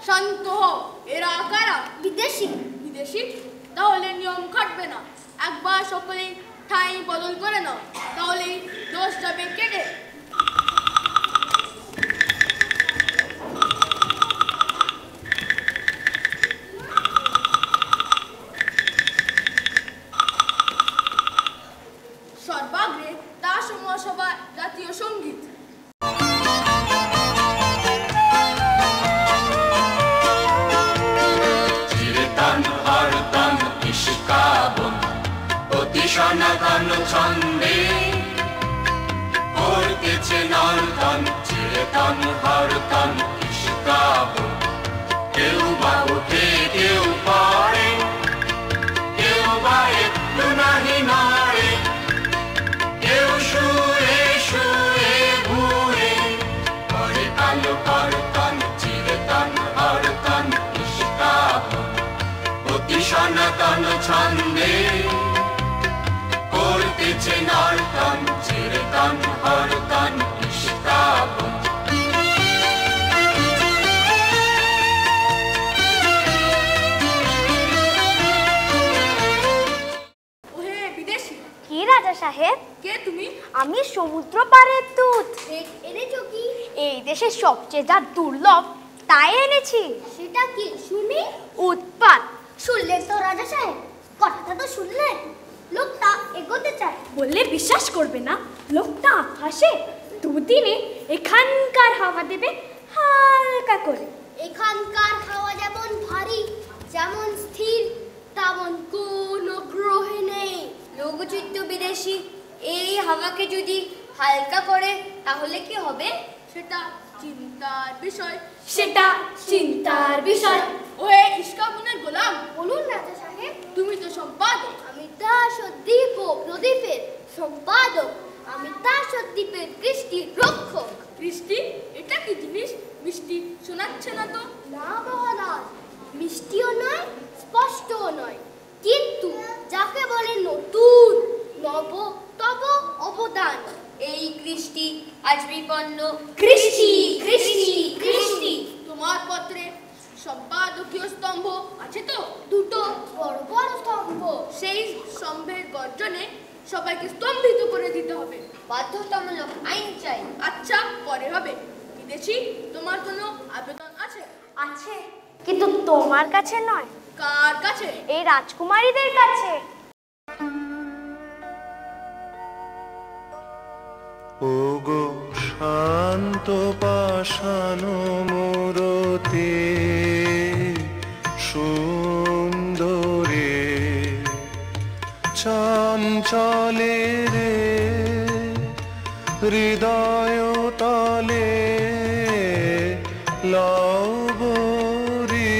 শান্ত হও, এরা কারা? বিদেশি। বিদেশি? তাহলে নিয়ম খাটবে না। একবার সকলেই ঠাঁই বদল করে নাও, তাহলে দোষ যাবে কেটে। সর্বাগ্রে দাস মহাসভা জাতীয় সঙ্গীত। সনাতন ছন্দে করতেছে নর্তন চিরতন হরতন ইস্কাব। কেউ বা উঠে কেউ পড়ে, কেউ বা একটু নাহি নড়ে, কেউ শুয়ে শুয়ে ঘুরে করে কালো কর্তন চিরতন হরতন ইস্কাব। অতি সনাতন ছন্দে করতেছে নর্তন চিরতন হরতন ইস্কাব। ওহে বিদেশি। কি রাজা সাহেব? কে তুমি? আমি সমুদ্র পাড়ের দূত। এনেছো কি? এই দেশের সবচেয়ে যা দুর্লভ তাই এনেছি। সেটা কি শুনি? উৎপাত। শুনলেন তো রাজা সাহেব, কথাটা তো শুনলেন। লোকটা এগোতে চায় বললে বিশ্বাস করবে না। লোকটা আকাশে দুদিনে এখানকার হাওয়া দেবে হালকা করে। এখানকার হাওয়া যেমন ভারী, যেমন স্থির, তেমন কোনো গ্রহে নেই। লঘুচিত্ত বিদেশি এই হাওয়াকে যদি হালকা করে তাহলে কি হবে? সেটা চিন্তার বিষয়। সেটা চিন্তার বিষয়। ওহে ইস্কাবনের গোলাম। বলুন রাজা সাহেব। তুমি তো সম্পাদক। আমি দাসদ্বীপ ও প্রদীপের সম্পাদক। আমি দাসদ্বীপের কৃষ্টির রক্ষক। কৃষ্টি? এটা কি জিনিস? মিষ্টি শোনাচ্ছে না তো। না মহারাজ, মিষ্টিও নয়, স্পষ্টও নয়, কিন্তু যাকে বলে নতুন, নব তব অবদান। এই কৃষ্টি আজ বিপন্ন। কৃষ্টি কৃষ্টি কৃষ্টি। তোমার পত্রে সম্পাদকীয় স্তম্ভ আছে তো? দুটো বড় বড় স্তম্ভ। সেই স্তম্ভের গর্জনে সবাইকে স্তম্ভিত করে দিতে হবে। বাধ্যতামূলক আইন চাই। আচ্ছা, পরে হবে। বিদেশি, তোমার কোনো আবেদন আছে? আছে, কিন্তু তোমার কাছে নয়। কার কাছে? এই রাজকুমারীদের কাছে। ওগো শান্ত পাষাণ মূরতি সুন্দরী চঞ্চলে রে হৃদয় তলে লবরী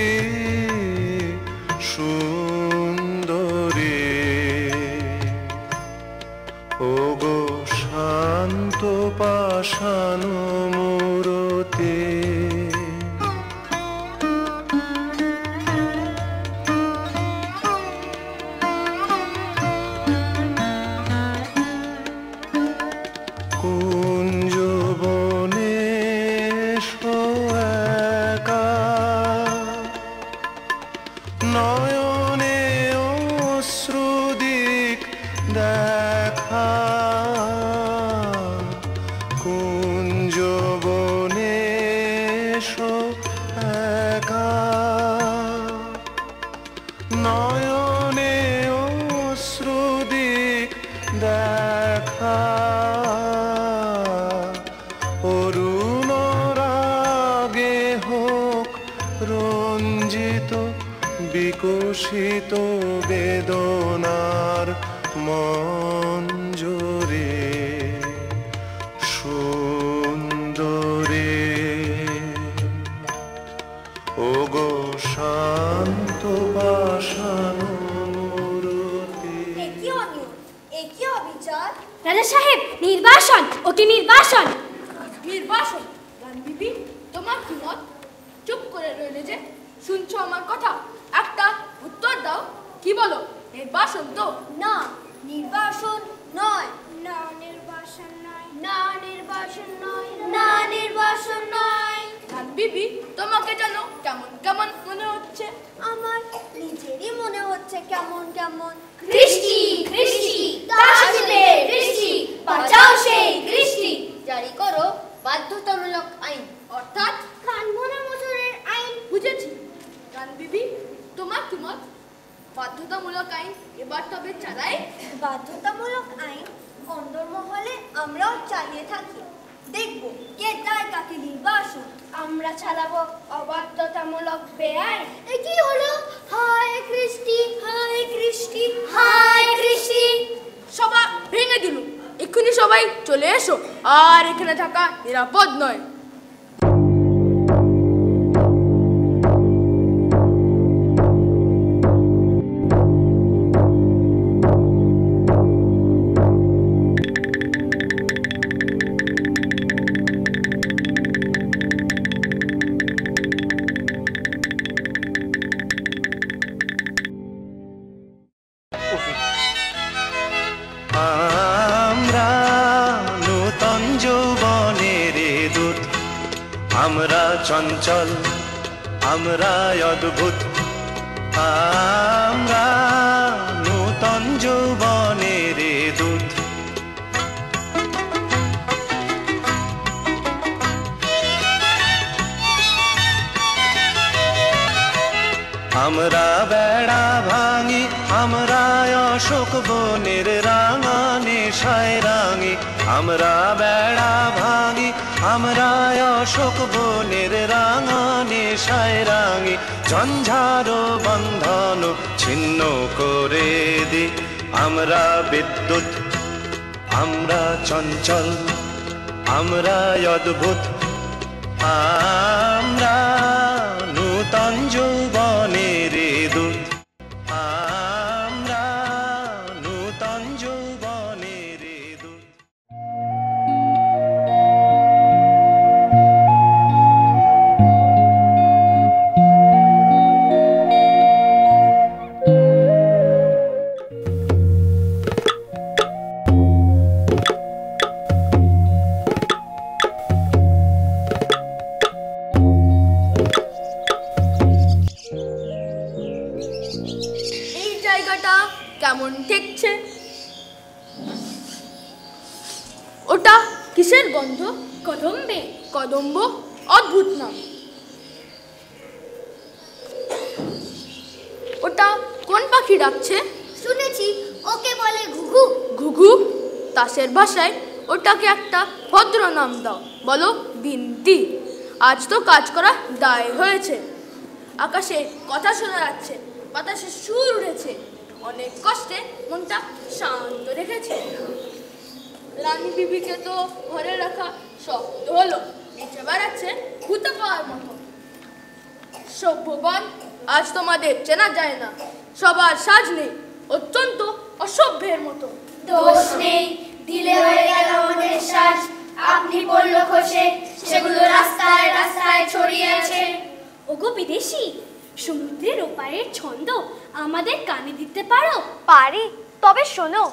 সুন্দরী। ওগো শান্ত পাষাণ মূরতি কুঞ্জ বনে একা নয়নে অশ্রুদিক দেখা কুঞ্জ বনে একা নয়নে অশ্রুদিক দেখা অরুণ রাগে হোক রঞ্জিত বিকশিত বেদনার মঞ্জরে সুন্দরে। ওগো শান্ত রইলে যে? শুনছো আমার কথা? একটা উত্তর দাও। কি বলো? নির্বাসন তো? না, নির্বাসন নয়। না নির্বাসন নয়, না, নির্বাসন নয়। না, নির্বাসন নয়। বিবি, তোমাকে যেন কেমন কেমন মনে হচ্ছে। আমার নিজেরই মনে হচ্ছে কেমন কেমন। দৃষ্টি দৃষ্টি তাসিলে দৃষ্টি বাঁচাও সেই দৃষ্টি জারি করো বাধ্যতামূলক আইন, অর্থাৎ কানমোনা মোটরের আইন। বুঝেছি। গান বিবি, তোমার কি মত? বাধ্যতামূলক আইন এবার তবে চালাই? বাধ্যতামূলক আইন অন্দরমহলে আমরাও চালিয়ে থাকি। দেখব কে দেয় কাকে নির্বাসন। আমরা চালাবো অবাধ্যতামূলক বেআইন। এ কি হলো? হায় কৃষ্টি, হায় কৃষ্টি, হায় কৃষ্টি। সভা ভেঙে দিল। এক্ষুনি সবাই চলে এসো, আর এখানে থাকা নিরাপদ নয়। আমরা নূতন যৌবনের দূত, আমরা চঞ্চল, আমরা অদ্ভুত, আমরা নূতন যৌবনের দূত। আমরা বেড়া ভাঙি, আমরা অশোক বনের রাঙা নেশায় রাঙি। আমরা বেড়া ভাঙি, আমরা অশোক বনের রাঙা নেশায় রাঙি। ঝঞ্ঝার বন্ধন ছিন্ন করে দি, আমরা বিদ্যুৎ, আমরা চঞ্চল, আমরা অদ্ভুত, আমরা নূতন যৌবনের দূত, আমরা নূতন যৌবনের দূত। কেমন ঠেকছে? ওটা কিসের গন্ধ? কদম্বে। কদম্ব? অদ্ভুত নাম। ওটা কোন পাখি ডাকছে? শুনেছি ওকে বলে ঘুঘু। ঘুঘু? তাসের ভাষায় ওটাকে একটা ভদ্র নাম দাও। বলো বিন্তি। আজ তো কাজ করা দায় হয়েছে। আকাশে কথা শোনা যাচ্ছে, বাতাসে সুর উঠেছে। অনেক কষ্টে মনটা শান্ত রেখেছে। রানী বিবিকে তো ঘরে রাখা শক্ত হলো, নিচে বেড়াচ্ছে ভূতে পাওয়ার মতো। সভ্যগণ, আজ তোমাদের চেনা যায় না, সবার সাজ নেই, অত্যন্ত অসভ্যের মতো। দোষ নেই, দিলে হয়ে গেল আমাদের শ্বাস। আপনি বলল খসে, সেগুলো রাস্তায় রাস্তায় ছড়িয়ে আছে। ওগো বিদেশি, সমুদ্রের ওপারের ছন্দ আমাদের কানে দিতে পারো? পারি, তবে শোনো।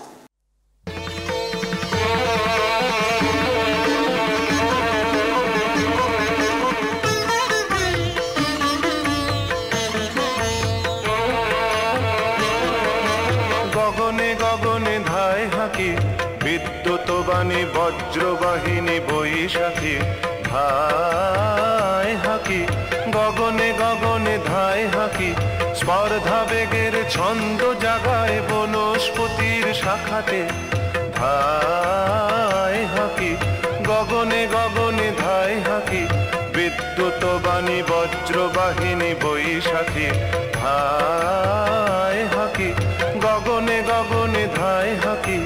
গগনে গগনে ধায় হাঁকি, বিদ্যুৎ বাণী বজ্রবাহিনী বৈশাখী। ধায় হাঁকি, গগনে গগনে ধায় হাঁকি, স্পর্ধা বেগের ছন্দ জাগায় বনস্পতির শাখাতে। ধায় হাঁকি, গগনে গগনে ধায় হাঁকি, বিদ্যুৎ বাণী বজ্রবাহিনী বৈশাখী। ধায় হাঁকি, গগনে গগনে ধায় হাঁকি।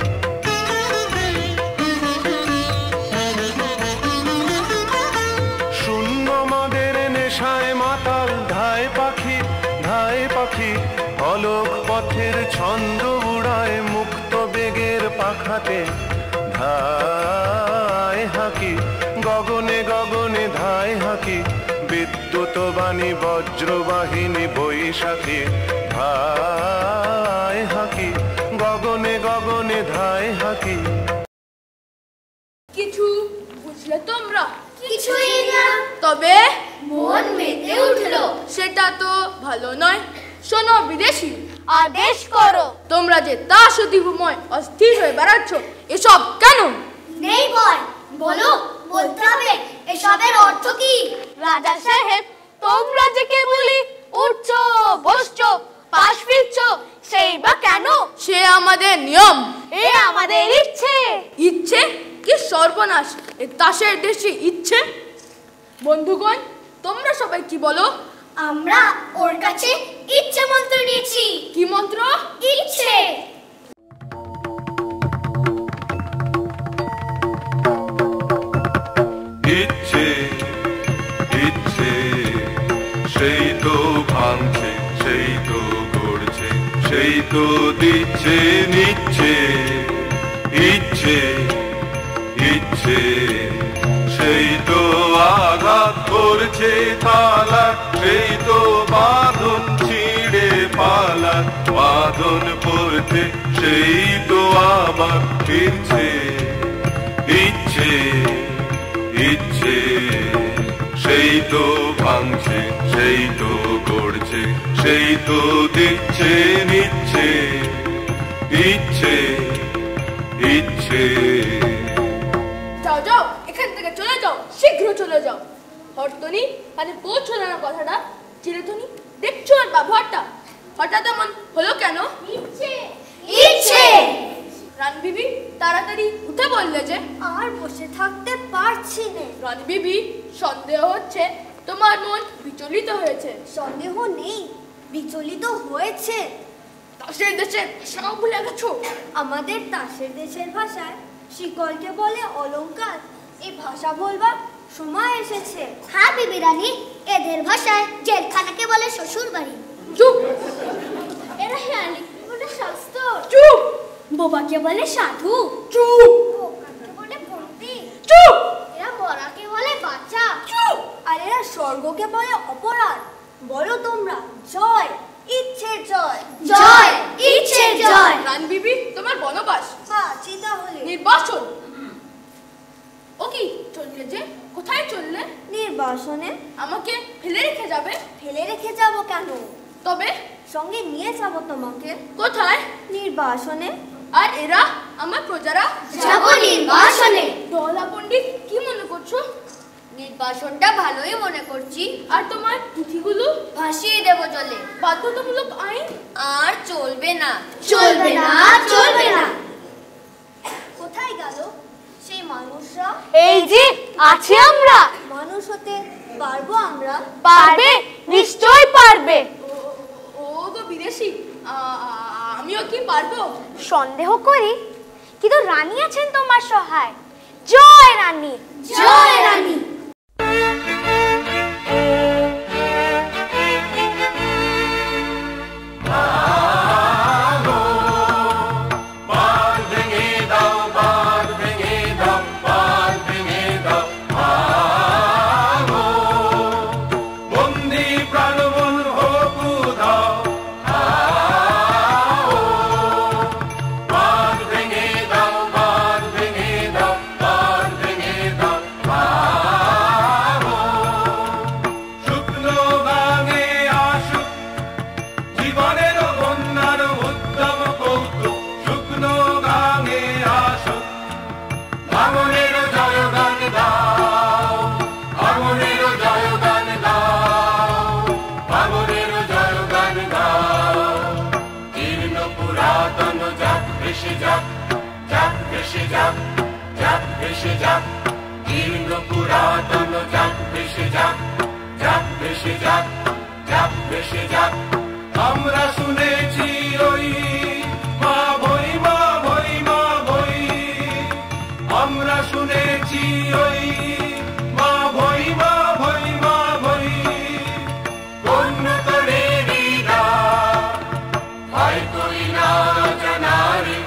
শূন্য মদের নেশায় মাতাল ধায় পাখি, ধায় পাখি, অলোক পথের ছন্দ উড়ায় মুক্ত বেগের পাখাতে। ধায় হাঁকি, গগনে গগনে ধায় হাঁকি, বিদ্যুৎ বাণী বজ্রবাহিনী বৈশাখী ধায় হাকি গগনে গগনে ধায় হাকি। কিছু বুঝলে তোমরা? কিছুই না। তবে মন মেতে উঠলো। সেটা তো ভালো নয়। শোনো বিদেশি, আদেশ করো। তোমরা যে দাসদীপময় অস্থির হয়ে বেড়াচ্ছ, এসব কেন? নেই বল, বলো, বলতে হবে। এসবের অর্থ কি? রাজা সাহেব, তোমরা যে কেবলই উঠছো বসছো পাশ ফিরছো, সেই বা কেন? সে আমাদের নিয়ম, এ আমাদের ইচ্ছে। ইচ্ছে? কি সর্বনাশ! এ তাসের দেশে ইচ্ছে। বন্ধুগণ, তোমরা সবাই কি বলো? আমরা ওর কাছে ইচ্ছে মন্ত্র নিয়েছি। কি মন্ত্র? ইচ্ছে। ইচ্ছে ইচ্ছে সেই তো ভাঙছে, সেই তো গড়ছে, সেই তো দিচ্ছে নিচ্ছে। ইচ্ছে ইচ্ছে সেই তো আঘাত করছে তালা, সেই তো বাঁধন ছিঁড়ে পালা, বাঁধন পড়ছে সেই তো আবার ফিরছে। ইচ্ছে ইচ্ছে সেই তো ভাঙছে, সেই তো গড়ছে, সেই তো দিচ্ছে নিচ্ছে। ইচ্ছে ইচ্ছে। যাও যাও, এখান থেকে চলে যাও, শীঘ্র চলে যাও। হরতনি কানে পৌঁছলো না কথাটা। চিরতনি, দেখছো আর ব্যবহারটা হঠাৎ এমন হলো কেন? ইচ্ছে ইচ্ছে। রানবিবি, তাড়াতাড়ি উঠে বললে যে। আর বসে থাকতে পারছি না। রানবিবি, সন্দেহ হচ্ছে তোমার মন বিচলিত হয়েছে। সন্দেহ নেই, বিচলিত হয়েছে। তাসের দেশের ভাষাও ভুলে গেছো? আমাদের তাসের দেশের ভাষায় শিকলকে বলে অলংকার। এই ভাষা বলবার সময় এসেছে। হ্যাঁ বিবি রানী, এদের ভাষায় জেলখানাকে বলে শ্বশুর বাড়ি। চুপ। এরা হেয়ালি বলে শাস্ত্র। চুপ। বোবাকে বলে সাধু। চুপ। বোকাকে বলে পণ্ডিত। চুপ। এরা মরাকে বলে বাচ্চা। চুপ। আর এরা স্বর্গকে বলে অপরাধ। বলো তোমরা, জয় ইচ্ছের জয়। জয় ইচ্ছের জয়। রানবিবি, তোমার বনবাস। হ্যাঁ, চিতা হলে নির্বাসন। ও কি চললে যে? কোথায় চললে? নির্বাসনে। আমাকে ফেলে রেখে যাবে? ফেলে রেখে যাব কেন? তবে সঙ্গে নিয়ে যাব তোমাকে। কোথায়? নির্বাসনে। আর এরা আমার প্রজারা? যাব নির্বাসনে। দলা পণ্ডিত, কি মনে করছো? নির্বাসনটা ভালোই মনে করছি। আর তোমার পুঁথিগুলো? ভাসিয়ে দেব জলে। বাধ্যতামূলক আইন আর চলবে না, চলবে না, চলবে না। কোথায় গেল সেই মানুষরা? এই যে আছি আমরা। মানুষ হতে পারবো আমরা? পারবে, নিশ্চয়ই পারবে। ও গো বিদেশি, আমিও কি পারবো? সন্দেহ করি, কিন্তু রানী আছেন তোমার সহায়। জয় রানী, জয় রানী। আমরা শুনেছি ওই মা ভই মা ভই মা ভই, আমরা শুনেছি ওই মা ভই মা ভই মা ভই। কোন তরে রিদা ভাই কই না জানারে,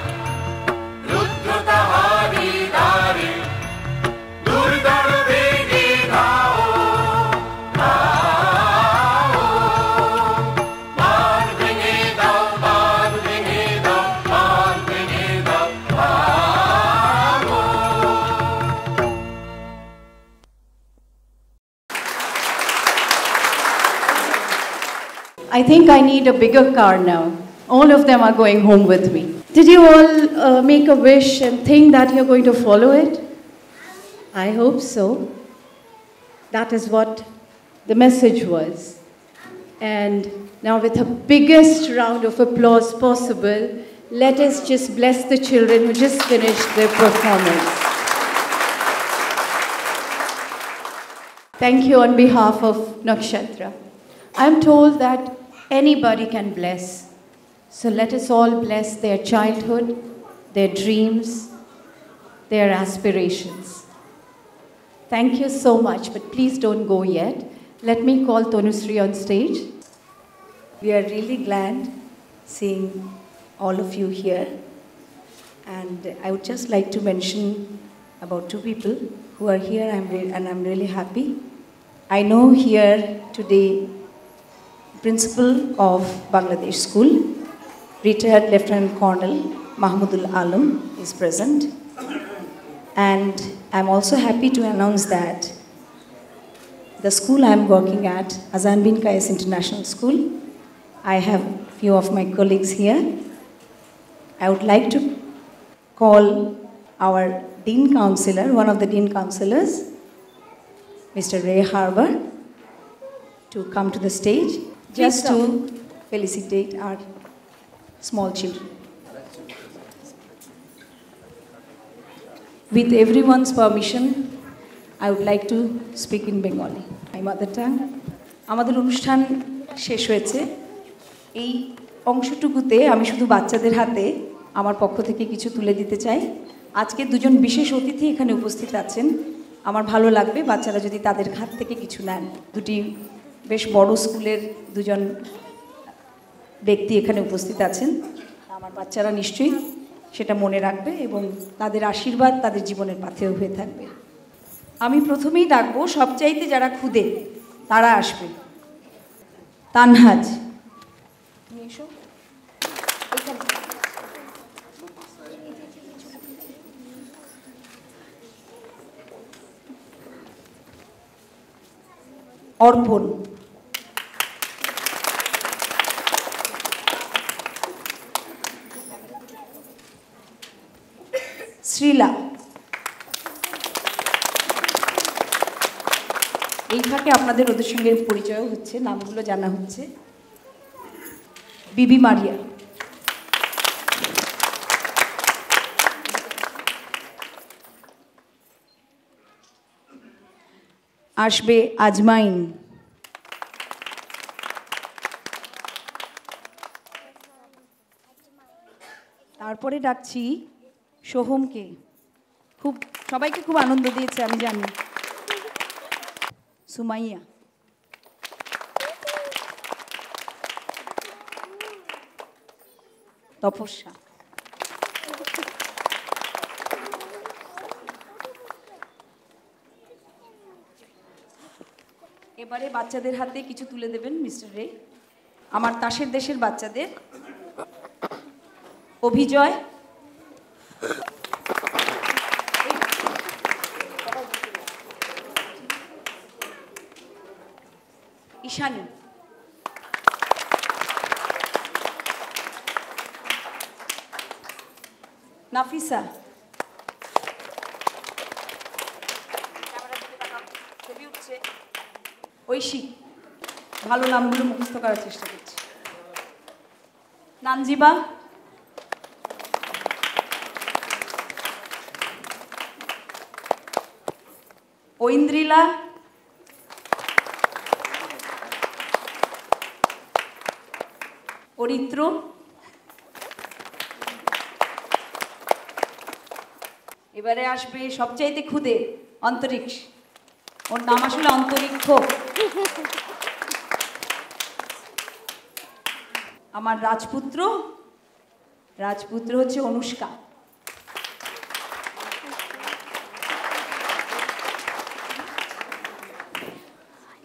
রুদ্র তাহারি দারে দুর্দর বেগে ধাও। I think I need a bigger car now. All of them are going home with me. Did you all make a wish and think that you're going to follow it? I hope so. That is what the message was. And now with the biggest round of applause possible, let us just bless the children who just finished their performance. Thank you on behalf of Nakshatra. I'm told that anybody can bless. So let us all bless their childhood, their dreams, their aspirations. Thank you so much, but please don't go yet. Let me call Tanushree on stage. We are really glad seeing all of you here. And I would just like to mention about two people who are here, and I'm really happy. I know here today, Principal of Bangladesh School, retired Lieutenant Colonel Mahmudul Alam is present. And I'm also happy to announce that the school I'm working at, Azan bin Qais International School, I have a few of my colleagues here. I would like to call our Dean Counselor, one of the Dean Counselors, Mr. Ray Harbour, to come to the stage just to felicitate our small children. With everyone's permission, I would like to speak in Bengali, my mother tongue. আমাদের অনুষ্ঠান শেষ হয়েছে। এই অংশটুকুতে আমি শুধু বাচ্চাদের হাতে আমার পক্ষ থেকে কিছু তুলে দিতে চাই। আজকে দুজন বিশেষ অতিথি এখানে উপস্থিত আছেন। আমার ভালো লাগবে বাচ্চারা যদি তাদের হাত থেকে কিছু নেন। দুটি বেশ বড় স্কুলের দুজন ব্যক্তি এখানে উপস্থিত আছেন। আমার বাচ্চারা নিশ্চয়ই সেটা মনে রাখবে এবং তাদের আশীর্বাদ তাদের জীবনের পাথেয় হয়ে থাকবে। আমি প্রথমেই ডাকবো সবচাইতে যারা ক্ষুদে তারা আসবে। তানহাজ, তুমি এসো। অর্পণ, শ্রীলা, এই ফাঁকে আপনাদের ওদের সঙ্গে পরিচয় হচ্ছে, নামগুলো জানা হচ্ছে। বিবি মারিয়া, আসবে আজমাইন, তারপরে ডাকছি সোহমকে। সবাইকে খুব আনন্দ দিয়েছে আমি জানি। সুমাইয়া, তপস্যা, এবারে বাচ্চাদের হাতে কিছু তুলে দেবেন মিস্টার রে। আমার তাসের দেশের বাচ্চাদের অভিজয়, ঈশানী, নাফিসা, ছবি উঠছে, ঐশী, ভালো নামগুলো মুখস্থ করার চেষ্টা করছি, নানজিবা, ঐন্দ্রিলা, অরিত্র, এবারে আসবে সবচাইতে ক্ষুদে অন্তরিক্ষ, ওর নাম আসলে অন্তরিক্ষ। আমার রাজপুত্র হচ্ছে অনুষ্কা।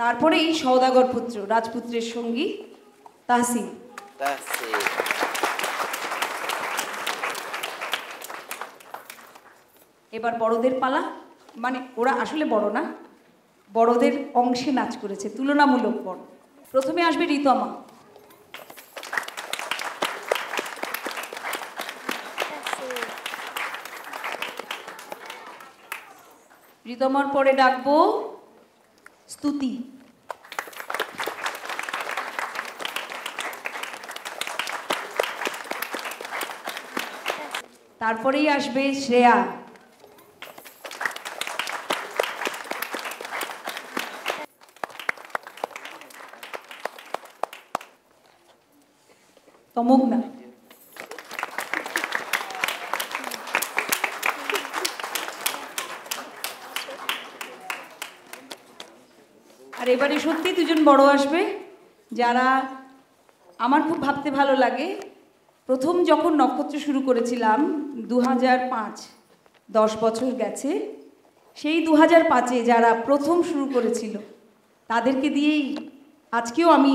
তারপরে এই সওদাগর পুত্র, রাজপুত্রের সঙ্গী তাহসিন। এবার বড়দের পালা, মানে ওরা আসলে বড় না, বড়দের অংশে নাচ করেছে, তুলনামূলক বড়। প্রথমে আসবে ঋতমা। প্রীতমর পরে ডাকবো স্তুতি। তারপরেই আসবে শ্রেয়া। তমগ্না। আর এবারে সত্যি দুজন বড় আসবে যারা আমার খুব ভাবতে ভালো লাগে। প্রথম যখন নক্ষত্র শুরু করেছিলাম 2005, 10 বছর গেছে, সেই 2005-এ যারা প্রথম শুরু করেছিল তাদেরকে দিয়েই আজকেও আমি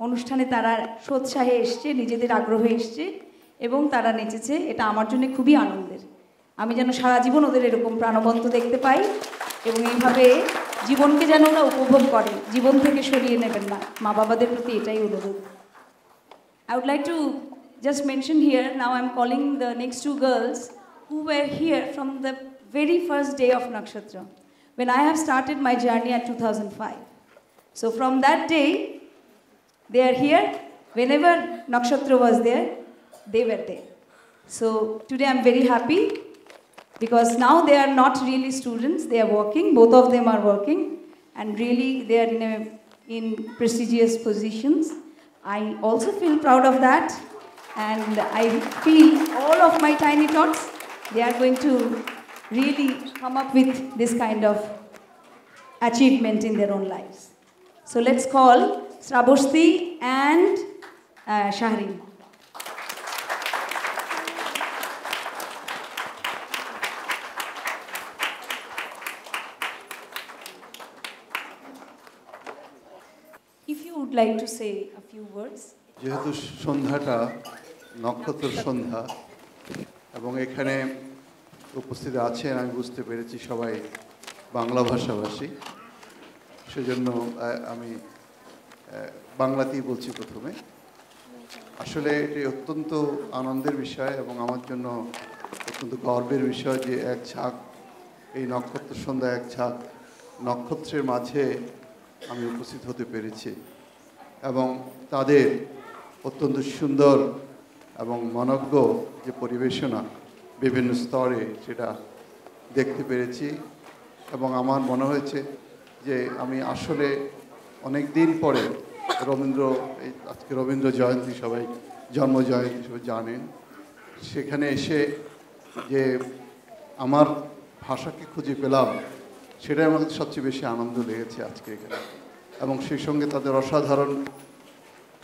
অনুষ্ঠানে তারা সোৎসাহে এসছে, নিজেদের আগ্রহে এসছে এবং তারা নেচেছে। এটা আমার জন্য খুবই আনন্দের। আমি যেন সারা জীবন ওদের এরকম প্রাণবন্ত দেখতে পাই এবং এইভাবে জীবনকে যেন ওরা উপভোগ করে, জীবন থেকে সরিয়ে নেবেন না। মা বাবাদের প্রতি এটাই অনুরোধ। I would like to just mention here, now I'm calling the next two girls who were here from the very first day of Nakshatra, when I have started my journey at 2005. So from that day, they are here. Whenever Nakshatra was there, they were there. So today I'm very happy because now they are not really students, they are working, both of them are working, and really they are in prestigious positions. I also feel proud of that, and I feel all of my tiny tots, they are going to really come up with this kind of achievement in their own lives. So let's call Sraboshti and Shahrin. If you would like to say a few words. যেহেতু সন্ধ্যাটা নক্ষত্র সন্ধ্যা এবং এখানে উপস্থিত আছেন আমি বুঝতে পেরেছি সবাই বাংলা ভাষাভাষী, সেজন্য আমি বাংলাতেই বলছি প্রথমে। আসলে এটি অত্যন্ত আনন্দের বিষয় এবং আমার জন্য অত্যন্ত গর্বের বিষয় যে এক ঝাঁক এই নক্ষত্র সন্ধ্যা, এক ঝাঁক নক্ষত্রের মাঝে আমি উপস্থিত হতে পেরেছি এবং তাদের অত্যন্ত সুন্দর এবং মনজ্ঞ যে পরিবেশনা বিভিন্ন স্তরে সেটা দেখতে পেরেছি এবং আমার মনে হয়েছে যে আমি আসলে অনেক দিন পরে আজকে রবীন্দ্র জয়ন্তী, সবাই জন্ম জয়ন্তী সবাই জানেন, সেখানে এসে যে আমার ভাষাকে খুঁজে পেলাম সেটাই আমাকে সবচেয়ে বেশি আনন্দ লেগেছে আজকে এখানে। এবং সেই সঙ্গে তাদের অসাধারণ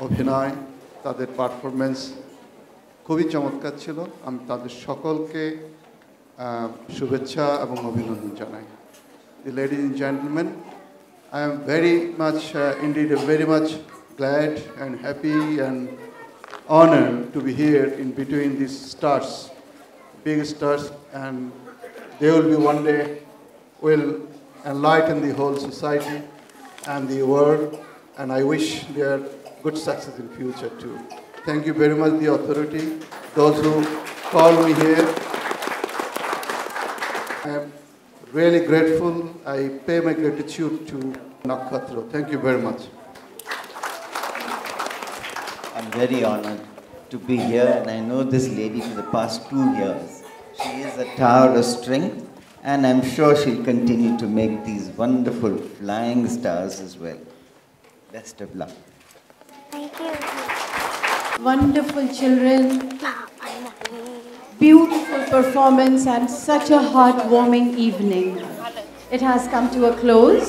অভিনয়, তাদের পারফরমেন্স খুবই চমৎকার ছিল। আমি তাদের সকলকে শুভেচ্ছা এবং অভিনন্দন জানাই। Ladies and gentlemen, I am very much, indeed very much glad and happy and honored to be here in between these stars, big stars, and they will be one day will enlighten the whole society and the world, and I wish their good success in future too. Thank you very much, the authority, those who called me here. I am really grateful. I pay my gratitude to Nakshatra. Thank you very much. I'm very honored to be here, and I know this lady for the past 2 years. She is a tower of strength, and I'm sure she'll continue to make these wonderful flying stars as well. Best of luck. Thank you. Wonderful children, beautiful performance, and such a heartwarming evening. It has come to a close,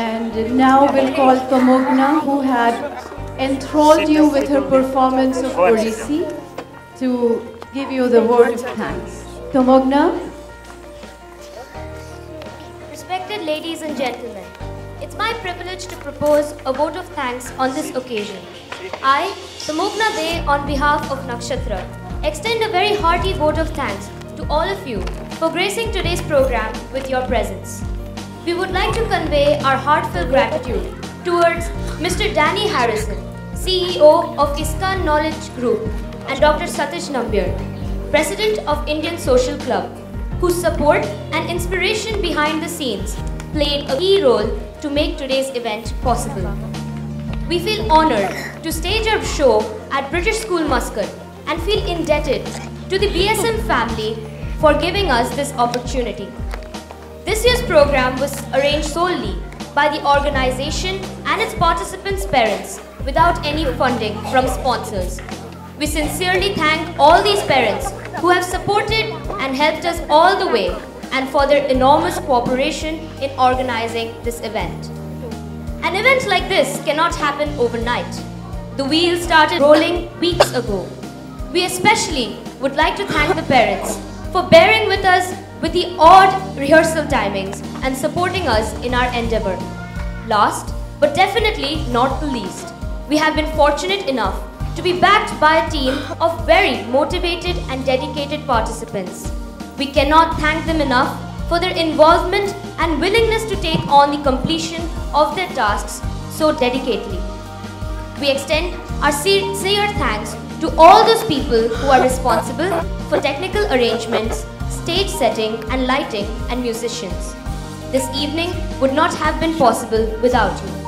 and now we'll call Tamogna, who had enthralled you with her performance of Odissi, to give you the word of thanks. Tamogna. Respected ladies and gentlemen, it's my privilege to propose a vote of thanks on this occasion. I, Tamogna De, on behalf of Nakshatra, extend a very hearty vote of thanks to all of you for gracing today's program with your presence. We would like to convey our heartfelt gratitude towards Mr. Danny Harrison, CEO of ISKCON Knowledge Group, and Dr. Satish Nambiar, President of Indian Social Club. whose support and inspiration behind the scenes played a key role to make today's event possible. We feel honored to stage our show at British School Muscat and feel indebted to the BSM family for giving us this opportunity. This year's program was arranged solely by the organization and its participants' parents without any funding from sponsors. We sincerely thank all these parents who have supported and helped us all the way and for their enormous cooperation in organizing this event. An event like this cannot happen overnight. The wheels started rolling weeks ago. We especially would like to thank the parents for bearing with us with the odd rehearsal timings and supporting us in our endeavor. Last, but definitely not the least, we have been fortunate enough to be backed by a team of very motivated and dedicated participants. We cannot thank them enough for their involvement and willingness to take on the completion of their tasks so dedicatedly. We extend our sincere thanks to all those people who are responsible for technical arrangements, stage setting and lighting, and musicians. This evening would not have been possible without you.